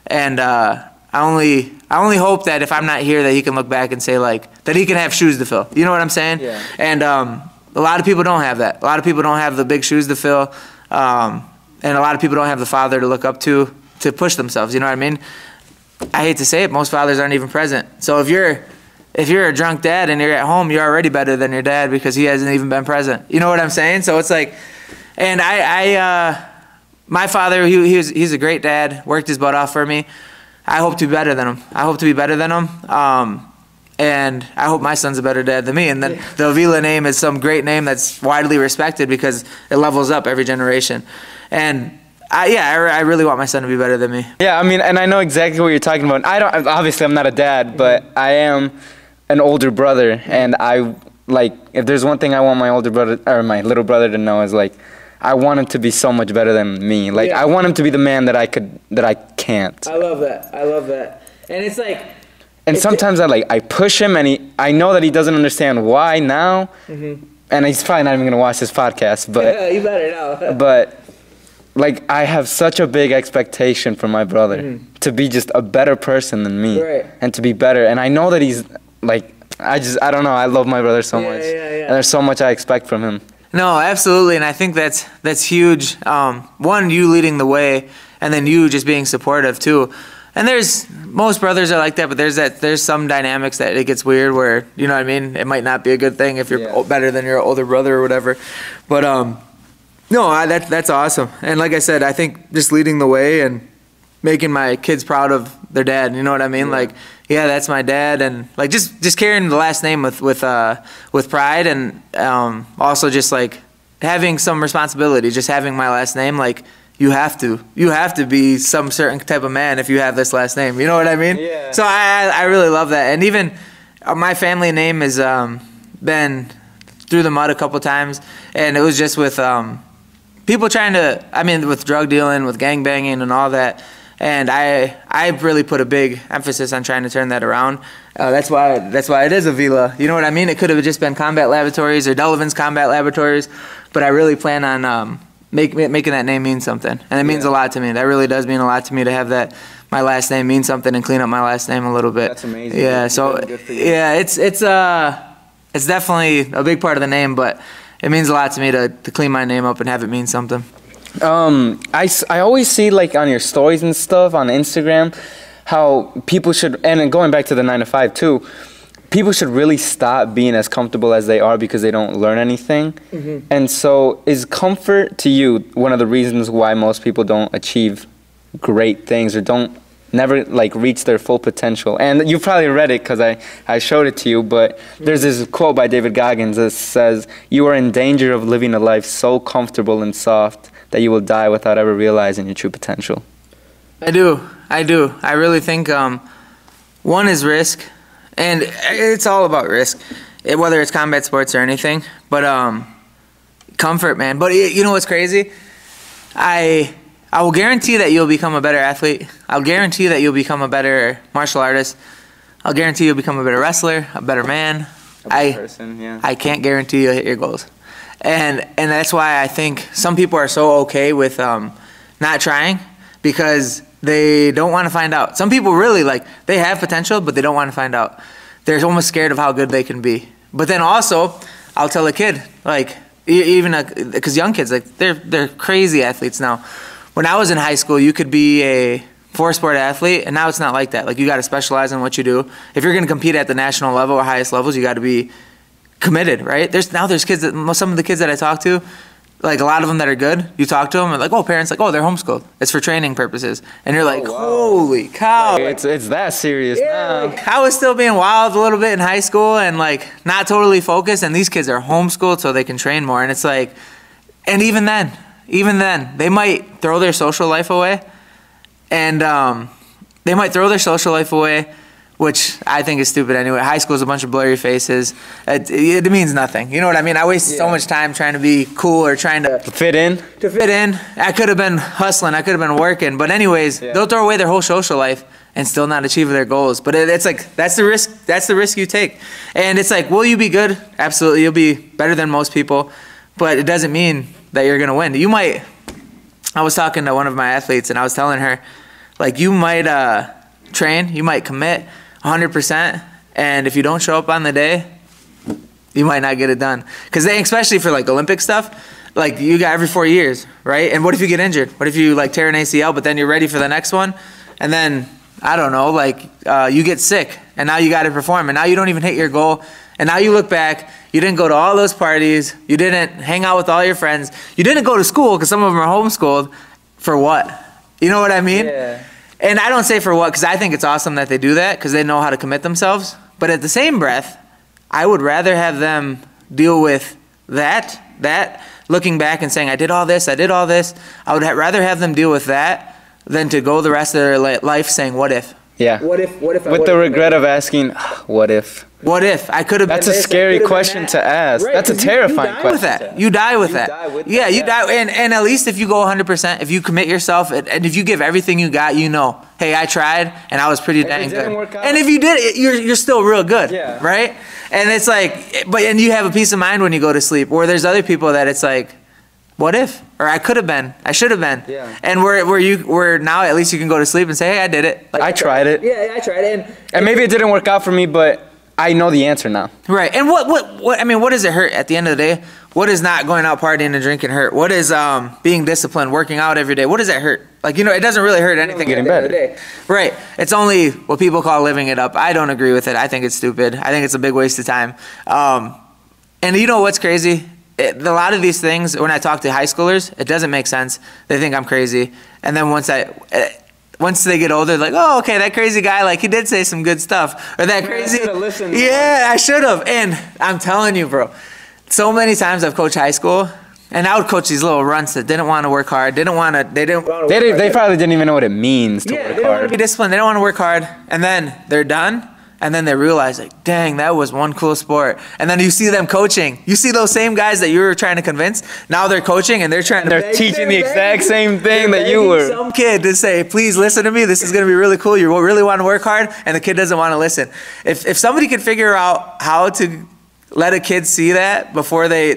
And I only hope that if I'm not here, that he can look back and say like that he can have shoes to fill. You know what I'm saying? Yeah. And a lot of people don't have that. A lot of people don't have the big shoes to fill, and a lot of people don't have the father to look up to push themselves. You know what I mean? I hate to say it, most fathers aren't even present. So if you're a drunk dad and you're at home, you're already better than your dad because he hasn't even been present. You know what I'm saying? So it's like, and my father, he's a great dad, worked his butt off for me. I hope to be better than him. And I hope my son's a better dad than me. And then the Avila name is some great name that's widely respected because it levels up every generation. And I really want my son to be better than me. Yeah, and I know exactly what you're talking about. Obviously I'm not a dad, but I am an older brother, and if there's one thing I want my older brother or my little brother to know is like, I want him to be so much better than me. Like I want him to be the man that I can't. I love that. And it's like, and sometimes I push him, and I know that he doesn't understand why now. And he's probably not even gonna watch this podcast, but you better know. But like, I have such a big expectation for my brother to be just a better person than me, and to be better. And I know that he's like, I don't know. I love my brother so much, and there's so much I expect from him. No, absolutely, and I think that's huge. One, you leading the way, and then you just being supportive too. And most brothers are like that, but there's some dynamics that it gets weird where, you know what I mean? It might not be a good thing if you're better than your older brother or whatever. But no, that's awesome. And like I said, I think just leading the way and making my kids proud of their dad. You know what I mean? Like, yeah, that's my dad, and like just carrying the last name with pride, and also just like having some responsibility. Just having my last name, like you have to be some certain type of man if you have this last name. You know what I mean? Yeah. So I really love that, and even my family name has been through the mud a couple times, and it was just with people trying to, with drug dealing, with gang banging, and all that. And I really put a big emphasis on trying to turn that around. That's why it is Avila. You know what I mean? It could have just been Combat Laboratories or Delavan's Combat Laboratories, but I really plan on making that name mean something. And it means a lot to me. That really does mean a lot to me to have my last name mean something and clean up my last name a little bit. That's amazing. Yeah. So it's definitely a big part of the name, but it means a lot to me to clean my name up and have it mean something. I always see like on your stories and stuff on Instagram how people should, and then going back to the 9 to 5 too, people should really stop being as comfortable as they are because they don't learn anything. And so is comfort to you one of the reasons why most people don't achieve great things or don't never like reach their full potential? And you probably read it because I showed it to you, but there's this quote by David Goggins that says, "You are in danger of living a life so comfortable and soft that you will die without ever realizing your true potential." I do. I really think one is risk, and it's all about risk, whether it's combat sports or anything. But comfort, man. But you know what's crazy? I will guarantee that you'll become a better athlete. I'll guarantee that you'll become a better martial artist. I'll guarantee you'll become a better wrestler, a better man. I can't guarantee you'll hit your goals. And that's why I think some people are so okay with not trying because they don't want to find out. Some people really, like, they have potential, but they don't want to find out. They're almost scared of how good they can be. But then also, I'll tell a kid, like, even because young kids, like, they're crazy athletes now. When I was in high school, you could be a four-sport athlete, and now it's not like that. Like, you got to specialize in what you do. If you're going to compete at the national level or highest levels, you got to be committed, right? There's kids that, some of the kids that I talk to, like a lot of them that are good, you talk to them and like, oh, parents like, oh, they're homeschooled. It's for training purposes. And you're like, holy cow. Like, it's that serious now. Like, I was still being wild a little bit in high school and like not totally focused, and these kids are homeschooled so they can train more. And it's like, and even then, they might throw their social life away, and which I think is stupid anyway. High school is a bunch of blurry faces. It means nothing. You know what I mean? I wasted so much time trying to be cool or trying to fit in. I could have been hustling. I could have been working. But anyways, they'll throw away their whole social life and still not achieve their goals. But it's like, that's the risk. That's the risk you take. And it's like, will you be good? Absolutely. You'll be better than most people. But it doesn't mean that you're going to win. You might, I was talking to one of my athletes and I was telling her, like, you might train, you might commit 100%, and if you don't show up on the day, you might not get it done. Because especially for like Olympic stuff, like you got every 4 years, right? And what if you get injured? What if you like tear an ACL, but then you're ready for the next one, and then I don't know, like you get sick, and now you got to perform, and now you don't even hit your goal, and now you look back, you didn't go to all those parties, you didn't hang out with all your friends, you didn't go to school because some of them are homeschooled. For what? You know what I mean? Yeah. And I don't say for what, because I think it's awesome that they do that because they know how to commit themselves. But at the same breath, I would rather have them deal with that, looking back and saying, I did all this. I would rather have them deal with that than to go the rest of their life saying, what if? Yeah. What if? With the regret of asking, what if? What if? I could have been. That's a scary question to ask. Right, that's a terrifying question. You die with that. Yeah, you die. And at least if you go 100%, if you commit yourself, and if you give everything you got, you know, hey, I tried, and I was pretty dang good. And if you did, you're still real good, right? And it's like, and you have a peace of mind when you go to sleep. Where there's other people that it's like, what if? Or I could have been. I should have been. Yeah. And where now at least you can go to sleep and say, hey, I did it. Like, I tried it. Yeah, I tried it. And maybe it didn't work out for me, but I know the answer now. Right. And what I mean, what does it hurt at the end of the day? What is not going out partying and drinking hurt? What is being disciplined, working out every day? What does that hurt? Like, you know, it doesn't really hurt anything getting better. At the end of the day. Right. It's only what people call living it up. I don't agree with it. I think it's stupid. I think it's a big waste of time. And you know what's crazy? A lot of these things, when I talk to high schoolers, it doesn't make sense. They think I'm crazy. And then once they get older, they're like, oh, okay, that crazy guy, like, he did say some good stuff. Or that crazy. I should have listened. Yeah, I should have. And I'm telling you, bro, so many times I've coached high school, and I would coach these little runts that didn't want to work hard, they probably didn't even know what it means to work hard. They don't want to be disciplined, they don't want to work hard, and then they're done. And then they realize, like, dang, that was one cool sport. And then you see them coaching. You see those same guys that you were trying to convince. Now they're coaching and they're teaching the exact same thing that you were. Some kid to say, please listen to me. This is going to be really cool. You really want to work hard. And the kid doesn't want to listen. If somebody could figure out how to let a kid see that before they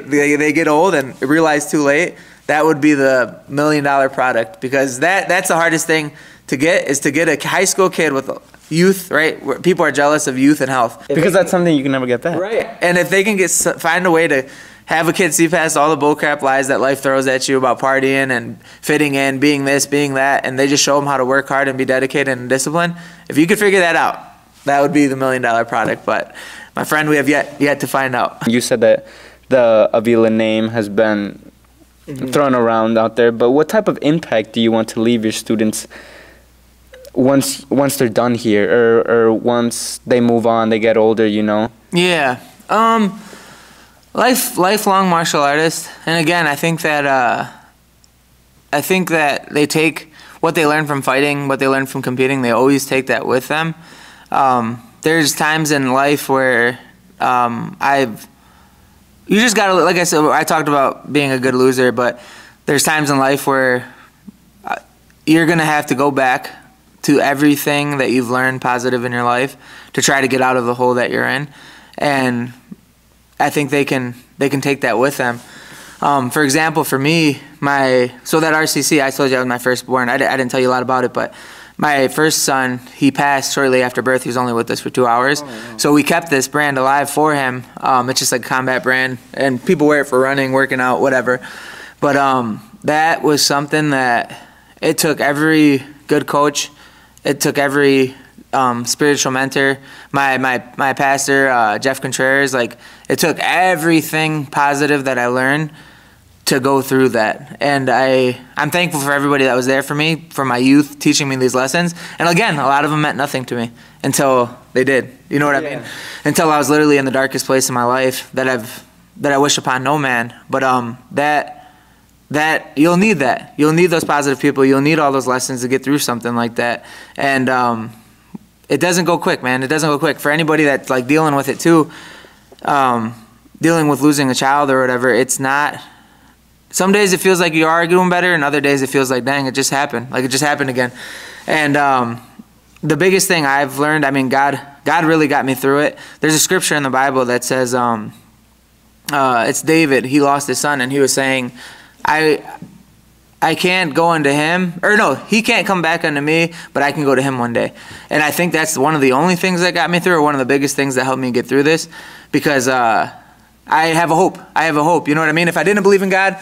get old and realize too late, that would be the $1 million product. Because that's the hardest thing to get, is to get a high school kid with youth, right? Where people are jealous of youth and health. Because that's something you can never get back. Right. And if they can find a way to have a kid see past all the bullcrap lies that life throws at you about partying and fitting in, being this, being that, and they just show them how to work hard and be dedicated and disciplined. If you could figure that out, that would be the $1 million product. But my friend, we have yet to find out. You said that the Avila name has been thrown around out there, but what type of impact do you want to leave your students once they're done here, or once they move on, they get older, you know? Yeah. Lifelong martial artist. And again, I think that they take what they learn from fighting, what they learn from competing, they always take that with them. There's times in life where you just gotta, like I said, I talked about being a good loser, but there's times in life where you're gonna have to go back to everything that you've learned positive in your life to try to get out of the hole that you're in. And I think they can take that with them. For example, for me, so that RCC, I told you I was my firstborn. I didn't tell you a lot about it, but my first son, he passed shortly after birth. He was only with us for 2 hours. Oh, wow. So we kept this brand alive for him. It's just like a combat brand, and people wear it for running, working out, whatever. But that was something that it took every good coach, it took every spiritual mentor, my pastor, Jeff Contreras, like it took everything positive that I learned to go through that. And I'm thankful for everybody that was there for me, for my youth, teaching me these lessons. And again, a lot of them meant nothing to me until they did. You know what I mean? Until I was literally in the darkest place in my life that I wish upon no man. But that you'll need that. You'll need those positive people. You'll need all those lessons to get through something like that. And it doesn't go quick, man. It doesn't go quick. For anybody that's like dealing with it too, dealing with losing a child or whatever, it's not. Some days it feels like you are doing better, and other days it feels like, dang, it just happened. Like it just happened again. And the biggest thing I've learned, I mean, God really got me through it. There's a scripture in the Bible that says, it's David. He lost his son, and he was saying, I can't go unto him, or no, he can't come back unto me, but I can go to him one day. And I think that's one of the only things that got me through, or one of the biggest things that helped me get through this, because I have a hope. I have a hope. You know what I mean? If I didn't believe in God,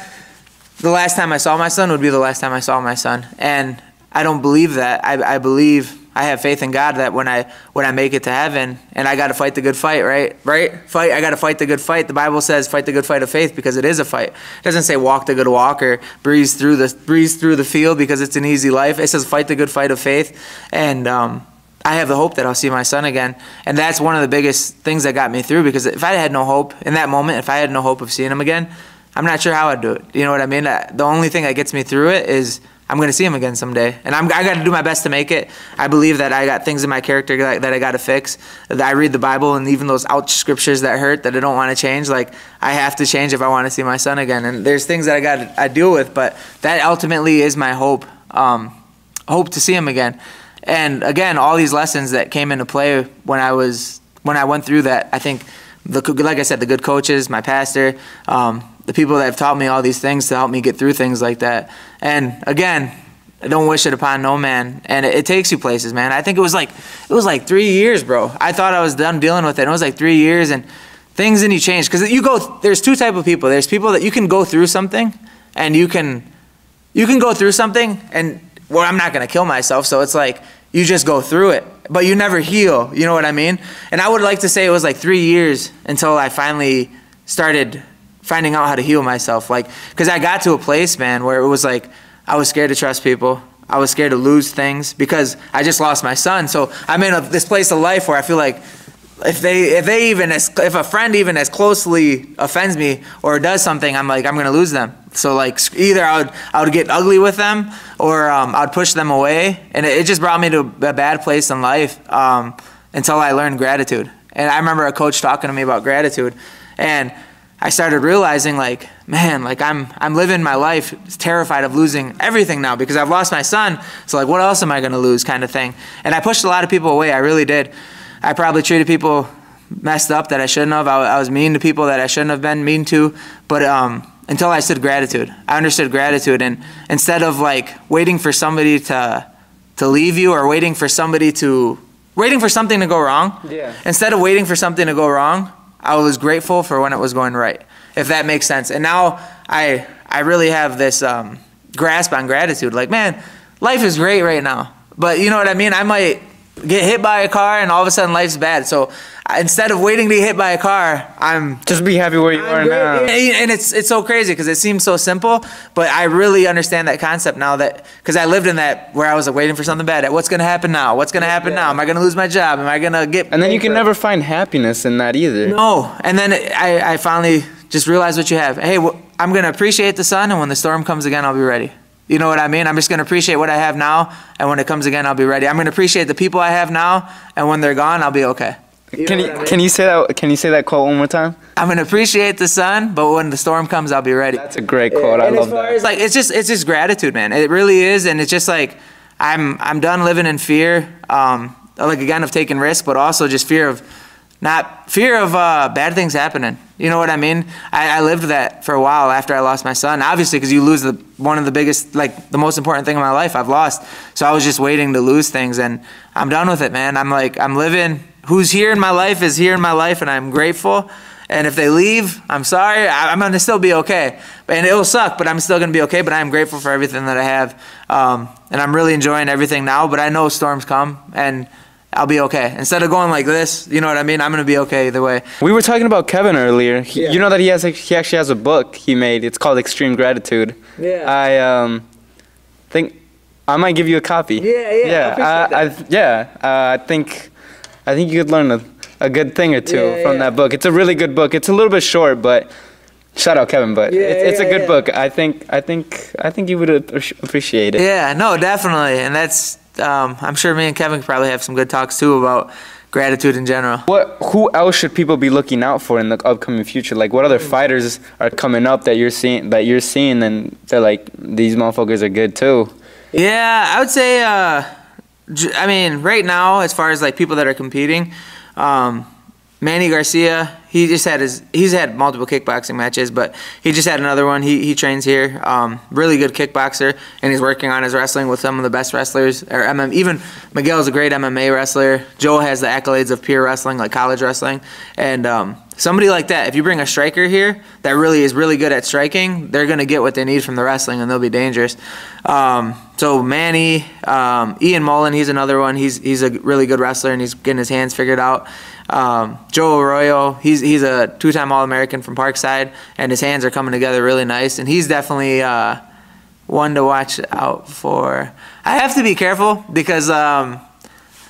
the last time I saw my son would be the last time I saw my son. And I don't believe that. I believe, I have faith in God that when I make it to heaven, and I got to fight the good fight, right? I got to fight the good fight. The Bible says fight the good fight of faith, because it is a fight. It doesn't say walk the good walk or breeze through the field because it's an easy life. It says fight the good fight of faith. And I have the hope that I'll see my son again. And that's one of the biggest things that got me through, because if I had no hope in that moment, if I had no hope of seeing him again, I'm not sure how I'd do it. You know what I mean? The only thing that gets me through it is I'm going to see him again someday. And I got to do my best to make it. I believe that I got things in my character that I got to fix. That I read the Bible, and even those ouch scriptures that hurt that I don't want to change, like I have to change if I want to see my son again. And there's things that I deal with, but that ultimately is my hope. Hope to see him again. And again, all these lessons that came into play when I went through that, I think, like I said, the good coaches, my pastor, the people that have taught me all these things to help me get through things like that. And again, I don't wish it upon no man. And it takes you places, man. I think it was like 3 years, bro. I thought I was done dealing with it. And it was like 3 years, and things didn't change. Because there's two types of people. There's people that you can go through something, and you can go through something, and well, I'm not going to kill myself. So it's like you just go through it, but you never heal. You know what I mean? And I would like to say it was like 3 years until I finally started finding out how to heal myself. Like, because I got to a place, man, where it was like I was scared to trust people. I was scared to lose things because I just lost my son. So I'm in this place of life where I feel like if a friend even as closely offends me or does something, I'm like, I'm gonna lose them. So like either I would get ugly with them, or I'd push them away. And it just brought me to a bad place in life until I learned gratitude. And I remember a coach talking to me about gratitude, and I started realizing, like, man, like I'm living my life terrified of losing everything now because I've lost my son. So like, what else am I gonna lose, kind of thing. And I pushed a lot of people away. I really did. I probably treated people messed up that I shouldn't have. I was mean to people that I shouldn't have been mean to. But until I understood gratitude, and instead of like waiting for somebody to leave you, or waiting for something to go wrong. Yeah. Instead of waiting for something to go wrong, I was grateful for when it was going right. if that makes sense. And now I really have this grasp on gratitude. Like, man, life is great right now. But you know what I mean? I might get hit by a car and all of a sudden life's bad. So instead of waiting to get hit by a car, just be happy where you are now. And it's so crazy because it seems so simple, but I really understand that concept now, that because I lived in that where I was like waiting for something bad. What's gonna happen now? What's gonna happen now? Am I gonna lose my job? Am I gonna get? And then you can never find happiness in that either. No. And then I finally just realized what you have. Hey, I'm gonna appreciate the sun, and when the storm comes again, I'll be ready. You know what I mean? I'm just going to appreciate what I have now, and when it comes again, I'll be ready. I'm going to appreciate the people I have now, and when they're gone, I'll be okay. Can you say that quote one more time? I'm going to appreciate the sun, but when the storm comes, I'll be ready. That's a great quote. I love that. As like it's just gratitude, man. It really is, and it's just like I'm done living in fear, like again of taking risks, but also just fear of bad things happening. You know what I mean? I lived that for a while after I lost my son. Obviously, because you lose one of the biggest, like the most important thing in my life I've lost. So I was just waiting to lose things, and I'm done with it, man. I'm living. Who's here in my life is here in my life, and I'm grateful. And if they leave, I'm sorry. I'm gonna still be okay, and it'll suck, but I'm still gonna be okay. But I'm grateful for everything that I have, and I'm really enjoying everything now. But I know storms come, and I'll be okay. Instead of going like this, you know what I mean? I'm going to be okay either way. We were talking about Kevin earlier. You know that he actually has a book he made. It's called Extreme Gratitude. Yeah. I think I might give you a copy. I think you could learn a good thing or two from that book. It's a really good book. It's a little bit short, but shout out Kevin, but it's a good book. I think you would appreciate it. Yeah, no, definitely. And that's I'm sure me and Kevin could probably have some good talks too about gratitude in general. Who else should people be looking out for in the upcoming future? Like, what other fighters are coming up that you're seeing and they're like, these motherfuckers are good too? Yeah, I would say I mean, right now, as far as like people that are competing, Manny Garcia, he's had multiple kickboxing matches, but he just had another one. He trains here, really good kickboxer, and he's working on his wrestling with some of the best wrestlers. Even Miguel's a great MMA wrestler. Joe has the accolades of peer wrestling, like college wrestling, and somebody like that. If you bring a striker here that really is really good at striking, they're gonna get what they need from the wrestling, and they'll be dangerous. So Manny, Ian Mullen, he's another one. He's a really good wrestler, and he's getting his hands figured out. Joe Arroyo, he's a two-time All-American from Parkside, and his hands are coming together really nice, and he's definitely one to watch out for. I have to be careful because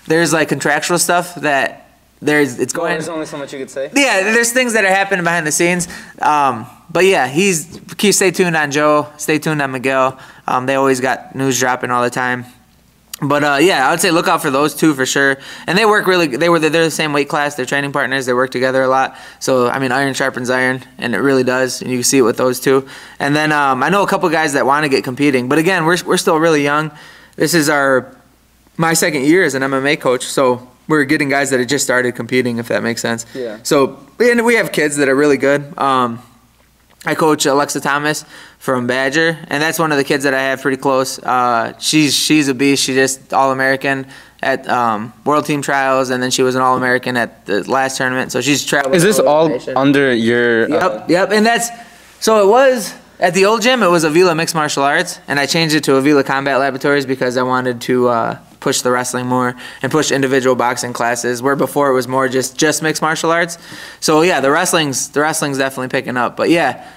there's like contractual stuff that it's going. There's only so much you could say. Yeah, there's things that are happening behind the scenes. But yeah, stay tuned on Joe, stay tuned on Miguel. They always got news dropping all the time. But yeah, I would say look out for those two for sure. And they work they're the same weight class. They're training partners. They work together a lot. So I mean, iron sharpens iron, and it really does. And you can see it with those two. And then I know a couple guys that want to get competing. But again, we're still really young. This is my second year as an MMA coach. So we're getting guys that have just started competing, if that makes sense. Yeah. So and we have kids that are really good. I coach Alexa Thomas from Badger, and that's one of the kids that I have pretty close. She's a beast. She just All-American at World Team Trials, and then she was an All-American at the last tournament. So she's traveling. Is this all under your? Yep. And so it was at the old gym. It was Avila Mixed Martial Arts, and I changed it to Avila Combat Laboratories because I wanted to push the wrestling more and push individual boxing classes, where before it was more just mixed martial arts. So yeah, the wrestling's definitely picking up. But yeah,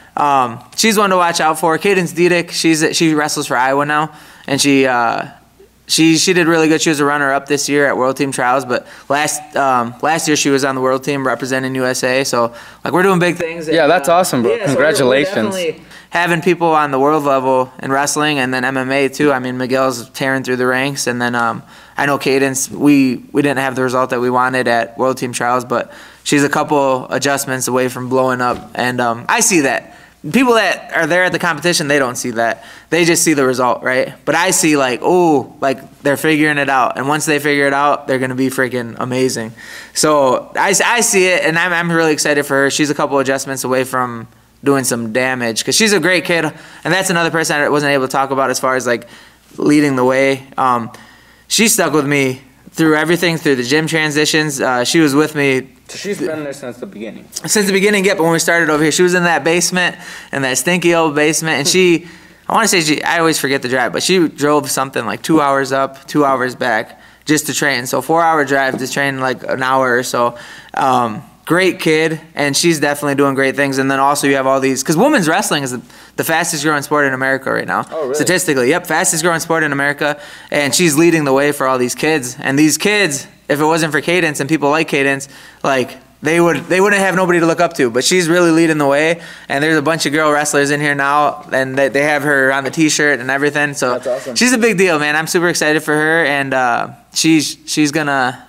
she's one to watch out for. Cadence Diedick, she wrestles for Iowa now, and she did really good. She was a runner-up this year at World Team Trials, but last year she was on the World Team representing USA. So like we're doing big things. Yeah, that's awesome, bro. Yeah, congratulations. So having people on the world level in wrestling and then MMA too. I mean, Miguel's tearing through the ranks, and then I know Cadence. We didn't have the result that we wanted at World Team Trials, but she's a couple adjustments away from blowing up, and I see that. People that are there at the competition, they don't see that. They just see the result, right? But I see like they're figuring it out, and once they figure it out, they're gonna be freaking amazing. So I see it, and I'm really excited for her. She's a couple adjustments away from doing some damage because she's a great kid, and that's another person I wasn't able to talk about as far as like leading the way. She stuck with me through everything, through the gym transitions. She was with me. So she's been there since the beginning. Since the beginning, yeah. But when we started over here, she was in that basement, in that stinky old basement, and she, I want to say I always forget the drive, but she drove something like 2 hours up, 2 hours back just to train. So 4-hour drive to train like an hour or so. Great kid, and she's definitely doing great things. And then also you have all these, because women's wrestling is the fastest growing sport in America right now. Oh, really? Statistically, yep, fastest growing sport in America. And she's leading the way for all these kids. And these kids, if it wasn't for Cadence and people like Cadence, like they wouldn't have nobody to look up to. But she's really leading the way. And there's a bunch of girl wrestlers in here now, and they have her on the T-shirt and everything. So that's awesome. She's a big deal, man. I'm super excited for her, and she's gonna.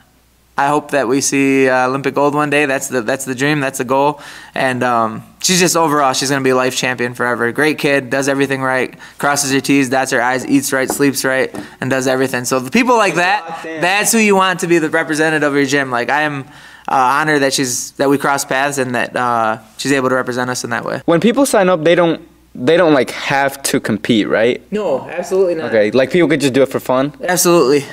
I hope that we see Olympic gold one day. That's the dream. That's the goal. And she's just overall, she's going to be a life champion forever. Great kid, does everything right, crosses her T's, dots her I's, eats right, sleeps right, and does everything. So the people like that, that's who you want to be the representative of your gym. Like I am honored that we cross paths and that she's able to represent us in that way. When people sign up, they don't like have to compete, right? No, absolutely not. Okay, like people could just do it for fun? Absolutely.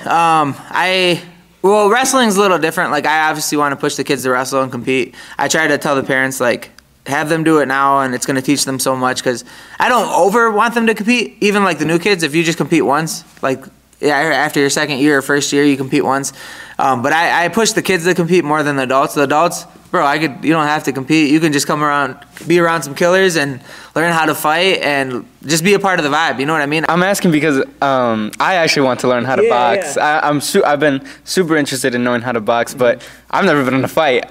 Well, wrestling's a little different. Like, I obviously want to push the kids to wrestle and compete. I try to tell the parents, like, have them do it now, and it's going to teach them so much, because I don't want them to compete. Even, like, the new kids, if you just compete once, like, yeah, after your second year or first year, you compete once. But I push the kids to compete more than the adults. The adults, bro, you don't have to compete. You can just come around, be around some killers and learn how to fight and just be a part of the vibe. You know what I mean? I'm asking because I actually want to learn how to box. Yeah. I've been super interested in knowing how to box, but I've never been in a fight.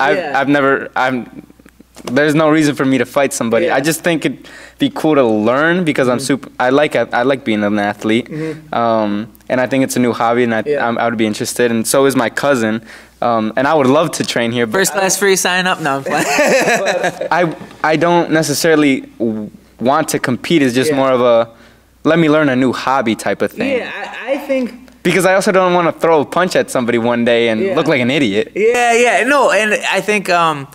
There's no reason for me to fight somebody. Yeah. I just think it'd be cool to learn because I like being an athlete. And I think it's a new hobby, and I would be interested, and so is my cousin. And I would love to train here. First class free sign up? No, I'm playing. But I don't necessarily want to compete. It's just more of a let me learn a new hobby type of thing. Yeah, I think. Because I also don't want to throw a punch at somebody one day and look like an idiot. Yeah. No, and I think, how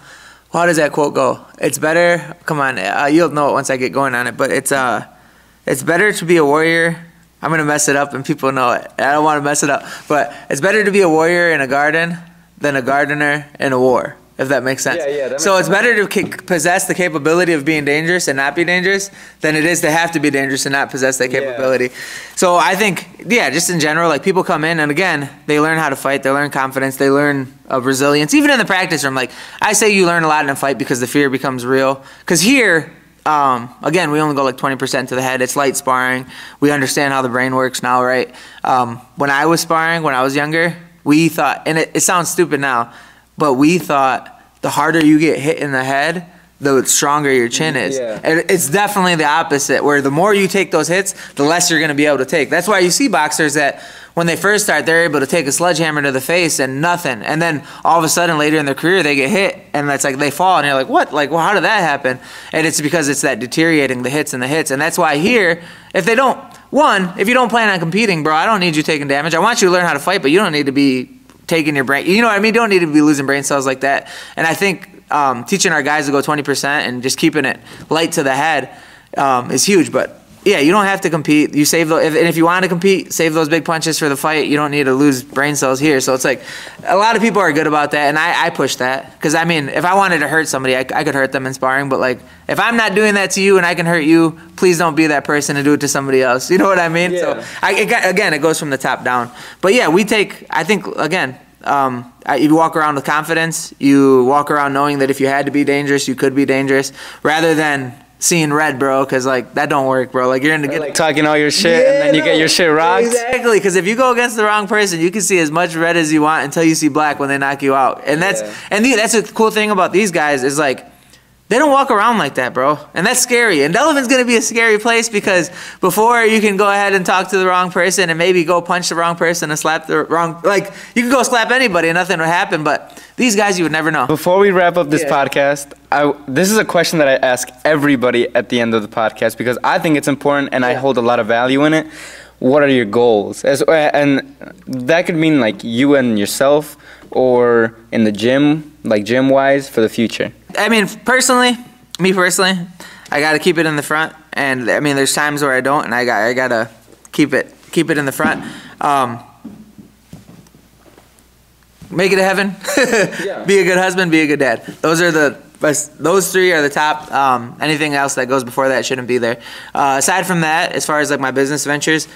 does that quote go? It's better, come on, you'll know it once I get going on it, but it's better to be a warrior. I'm going to mess it up and people know it. I don't want to mess it up. But it's better to be a warrior in a garden than a gardener in a war, if that makes sense. Yeah, so it's better to possess the capability of being dangerous and not be dangerous than it is to have to be dangerous and not possess that capability. Yeah. So I think, just in general, like people come in and again, they learn how to fight, they learn confidence, they learn resilience. Even in the practice room, like I say you learn a lot in a fight because the fear becomes real. Because here, again, we only go like 20% to the head. It's light sparring. We understand how the brain works now, right? When I was sparring, when I was younger, we thought, and it sounds stupid now, but we thought the harder you get hit in the head, the stronger your chin is. Yeah. And it's definitely the opposite, where the more you take those hits, the less you're going to be able to take. That's why you see boxers that when they first start, they're able to take a sledgehammer to the face and nothing. And then all of a sudden later in their career, they get hit and it's like they fall and you're like, what? Like, well, how did that happen? And it's because it's that deteriorating the hits and the hits. And that's why here, if you don't plan on competing, bro, I don't need you taking damage. I want you to learn how to fight, but you don't need to be taking your brain. You know what I mean? You don't need to be losing brain cells like that. And I think teaching our guys to go 20% and just keeping it light to the head is huge. But yeah, you don't have to compete. You save and if you want to compete, save those big punches for the fight. You don't need to lose brain cells here. So it's like a lot of people are good about that, and I push that because I mean, if I wanted to hurt somebody, I could hurt them in sparring. But like, if I'm not doing that to you and I can hurt you, please don't be that person and do it to somebody else. You know what I mean? Yeah. So again, it goes from the top down. But yeah, I think again. You walk around with confidence. You walk around knowing that if you had to be dangerous, you could be dangerous, rather than seeing red, bro. Because like that don't work, bro. Like you're in the like talking all your shit and then you get your shit rocked. Exactly. Because if you go against the wrong person, you can see as much red as you want until you see black when they knock you out. And that's the cool thing about these guys is like. They don't walk around like that, bro. And that's scary. And Delawin's going to be a scary place because before you can go ahead and talk to the wrong person and maybe go punch the wrong person and slap the wrong... Like, you can go slap anybody and nothing would happen, but these guys you would never know. Before we wrap up this podcast, this is a question that I ask everybody at the end of the podcast because I think it's important and I hold a lot of value in it. What are your goals? And that could mean like you and yourself or in the gym, like gym-wise for the future. I mean, me personally, I got to keep it in the front. And I mean, there's times where I don't, and I got to keep it in the front. make it to heaven, be a good husband, be a good dad. Those three are the top. Anything else that goes before that shouldn't be there. Aside from that, as far as like my business ventures,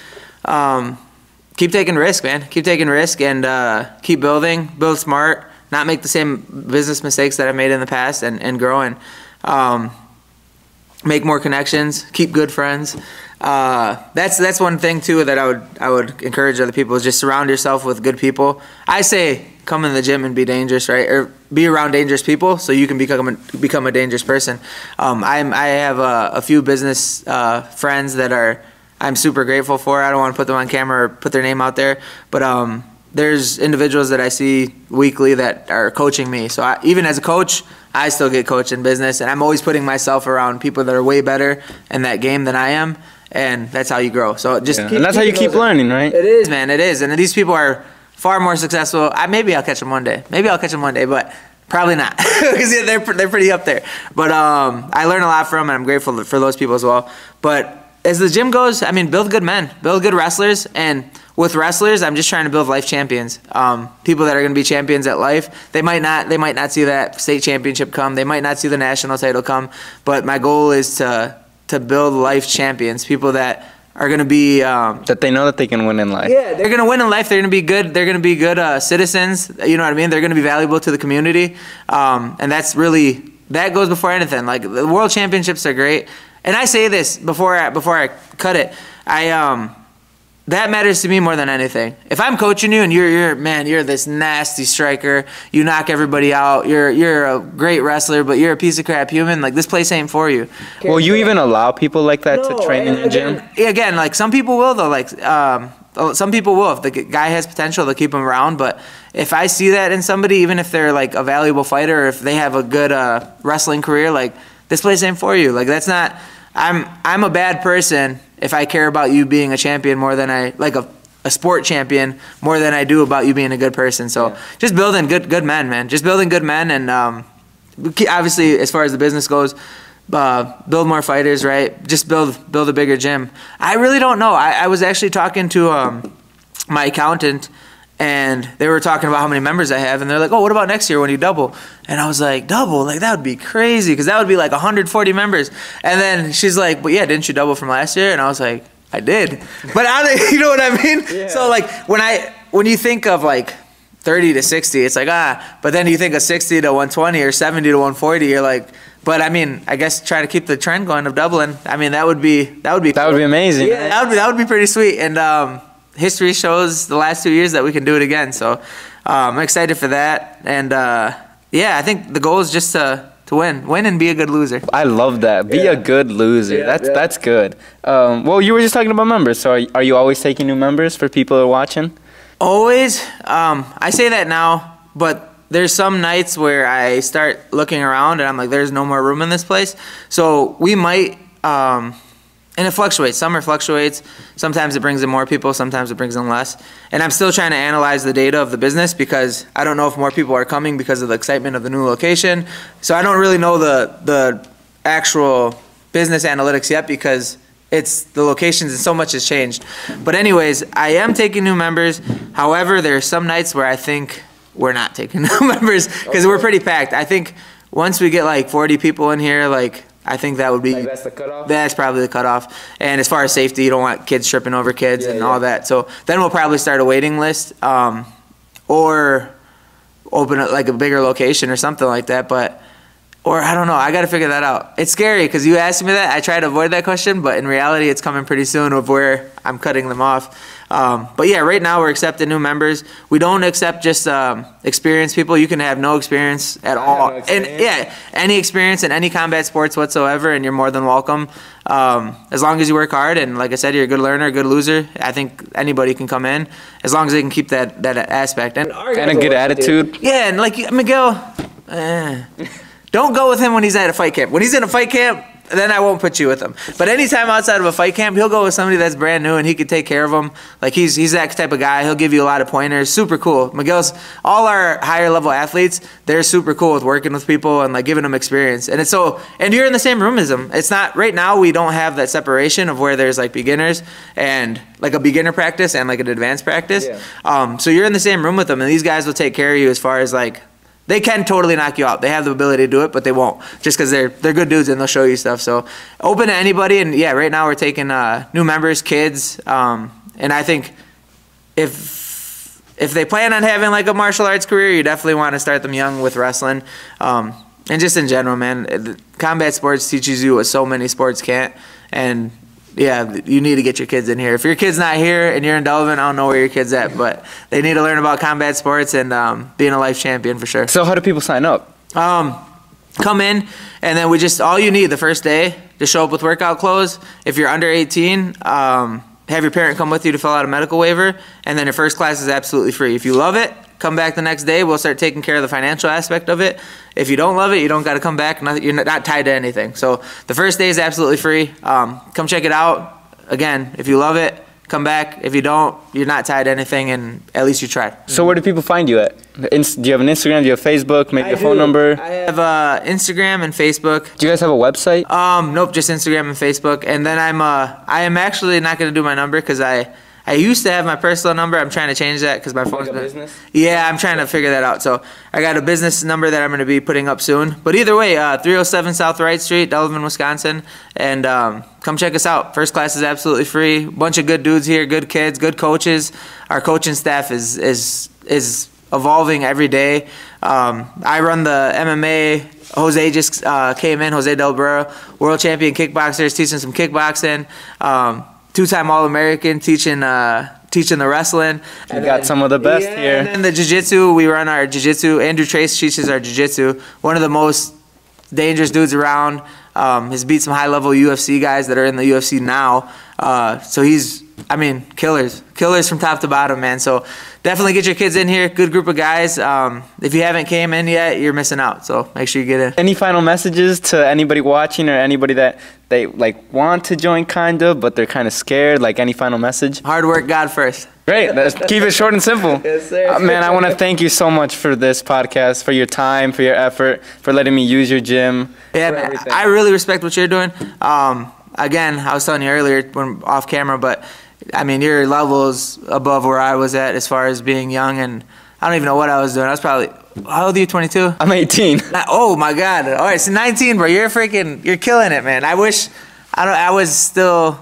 keep taking risk, man. Keep taking risk and keep building. Build smart. Not make the same business mistakes that I've made in the past, and growing. Make more connections. Keep good friends. That's one thing too that I would encourage other people is just surround yourself with good people. I say come in the gym and be dangerous, right? Or be around dangerous people so you can become a dangerous person. I have a few business friends that I'm super grateful for. I don't want to put them on camera or put their name out there, but there's individuals that I see weekly that are coaching me. So even as a coach, I still get coached in business, and I'm always putting myself around people that are way better in that game than I am, and that's how you grow. So and that's how you keep learning, right? It is, man. It is, and these people are far more successful. Maybe I'll catch them one day. But probably not, because they're pretty up there. But I learn a lot from them, and I'm grateful for those people as well. But as the gym goes, I mean, build good men, build good wrestlers, and with wrestlers, I'm just trying to build life champions. People that are going to be champions at life. They might not see that state championship come. They might not see the national title come. But my goal is to build life champions. People that are going to be that they know that they can win in life. Yeah, they're going to win in life. They're going to be good. They're going to be good citizens. You know what I mean? They're going to be valuable to the community. And that goes before anything. Like the world championships are great. And I say this before I cut it. That matters to me more than anything. If I'm coaching you and you're this nasty striker, you knock everybody out, you're a great wrestler, but you're a piece of crap human, like this place ain't for you. Will you even allow people like that to train in your gym? Again, like some people will though, like some people will. If the guy has potential, they'll keep him around, but if I see that in somebody, even if they're like a valuable fighter or if they have a good wrestling career, like this place ain't for you. Like that's not, I'm a bad person if I care about you being a champion more than a sport champion more than I do about you being a good person. So just building good men, man. Just building good men, and obviously as far as the business goes, build more fighters, right? Just build a bigger gym. I really don't know. I was actually talking to my accountant, and they were talking about how many members I have, and they're like, oh, what about next year when you double? And I was like, double? Like, that would be crazy, because that would be like 140 members. And then she's like, but yeah, didn't you double from last year? And I was like, I did. But you know what I mean? Yeah. So like, when you think of like 30 to 60, it's like, but then you think of 60 to 120 or 70 to 140, you're like, but I mean, I guess try to keep the trend going of doubling. I mean, that would be cool. That would be amazing. Yeah, that would be pretty sweet. And history shows the last 2 years that we can do it again. So I'm excited for that. And yeah, I think the goal is just to win and be a good loser. I love that. Be a good loser. Yeah, that's good. Well, you were just talking about members. So are you always taking new members for people who are watching? Always. I say that now, but there's some nights where I start looking around and I'm like, there's no more room in this place. So we might, and it fluctuates. Summer fluctuates. Sometimes it brings in more people. Sometimes it brings in less. And I'm still trying to analyze the data of the business because I don't know if more people are coming because of the excitement of the new location. So I don't really know the actual business analytics yet because it's the locations and so much has changed. But anyways, I am taking new members. However, there are some nights where I think we're not taking new members because we're pretty packed. I think once we get like 40 people in here, like I think that would be that's the cutoff? That's probably the cutoff. And as far as safety, you don't want kids tripping over kids and all that. So then we'll probably start a waiting list or open like a bigger location or something like that. Or I don't know. I got to figure that out. It's scary because you asked me that. I try to avoid that question, but in reality, it's coming pretty soon of where I'm cutting them off. But yeah, right now we're accepting new members. We don't accept just experienced people. You can have no experience at all. And yeah, any experience in any combat sports whatsoever, and you're more than welcome. As long as you work hard and, like I said, you're a good learner, a good loser. I think anybody can come in as long as they can keep that aspect and a good attitude. Yeah, and like Miguel. Don't go with him when he's at a fight camp. When he's in a fight camp, then I won't put you with him. But anytime outside of a fight camp, he'll go with somebody that's brand new and he could take care of them. Like he's that type of guy. He'll give you a lot of pointers. Super cool. Miguel's, all our higher level athletes, they're super cool with working with people and like giving them experience. And and you're in the same room as them. It's not, right now we don't have that separation of where there's like beginners and like a beginner practice and like an advanced practice. Yeah. So you're in the same room with them, and these guys will take care of you as far as like, they can totally knock you out. They have the ability to do it, but they won't, just because they're good dudes and they'll show you stuff. So open to anybody. And yeah, right now we're taking new members, kids, and I think if they plan on having like a martial arts career, you definitely want to start them young with wrestling. And just in general, man, combat sports teaches you what so many sports can't. And yeah, you need to get your kids in here. If your kid's not here and you're in Delavan, I don't know where your kid's at, but they need to learn about combat sports and being a life champion for sure. So how do people sign up? Come in, and then all you need the first day, just show up with workout clothes. If you're under 18, have your parent come with you to fill out a medical waiver, and then your first class is absolutely free. If you love it, come back the next day. We'll start taking care of the financial aspect of it. If you don't love it, you don't got to come back. You're not tied to anything. So the first day is absolutely free. Come check it out. Again, if you love it, come back. If you don't, you're not tied to anything, and at least you tried. So where do people find you at? Do you have an Instagram? Do you have Facebook? Maybe a phone number? I have Instagram and Facebook. Do you guys have a website? Nope, just Instagram and Facebook. And then I am actually not going to do my number because I used to have my personal number. I'm trying to change that because my phone's been... business? Yeah, I'm trying to figure that out. So I got a business number that I'm going to be putting up soon. But either way, 307 South Wright Street, Delavan, Wisconsin. And come check us out. First class is absolutely free. Bunch of good dudes here, good kids, good coaches. Our coaching staff is evolving every day. I run the MMA. Jose just came in, Jose Del Barrera, world champion kickboxers, teaching some kickboxing. Two-time All-American, teaching the wrestling. We got some of the best here. And then the jiu-jitsu, we run our jiu-jitsu. Andrew Trace teaches our jiu-jitsu. One of the most dangerous dudes around. Has beat some high-level UFC guys that are in the UFC now. So he's, I mean, killers from top to bottom, man. So definitely get your kids in here. Good group of guys. If you haven't came in yet, you're missing out. So make sure you get in. Any final messages to anybody watching or anybody that they like want to join kind of, but they're kind of scared? Like any final message? Hard work, God first. Great. Keep it short and simple. Yes, sir. Man, I want to thank you so much for this podcast, for your time, for your effort, for letting me use your gym. Yeah, man, I really respect what you're doing. Again, I was telling you earlier when off camera, but I mean, your level is above where I was at as far as being young, and I don't even know what I was doing. I was probably, how old are you, 22? I'm 18. Oh my God. All right, so 19, bro. You're killing it, man. I was still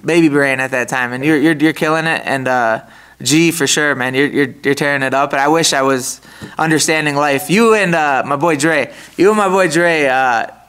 baby brain at that time, and you're killing it. And G for sure, man. You're tearing it up. And I wish I was understanding life. You and my boy Dre.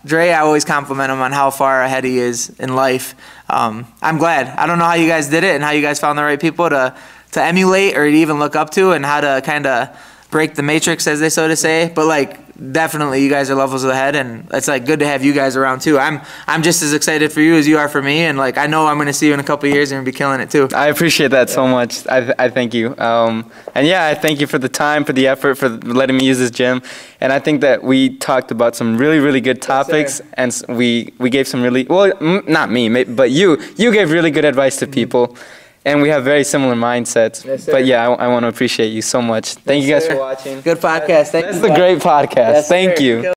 Dre, I always compliment him on how far ahead he is in life. I'm glad. I don't know how you guys did it and how you guys found the right people to emulate or even look up to, and how to kind of break the matrix, as they so to say. But like, definitely you guys are levels ahead, and it's like good to have you guys around too. I'm just as excited for you as you are for me, and like I know I'm going to see you in a couple of years and you're going to be killing it too. I appreciate that so much. I thank you. And yeah, I thank you for the time, for the effort, for letting me use this gym. And I think that we talked about some really, really good topics, and we gave some really, well, not me, but you gave really good advice to people. And we have very similar mindsets. Yes, but yeah, I want to appreciate you so much. Thank you guys for watching. Good podcast. Thank you. This is a great podcast. Yes, Thank you.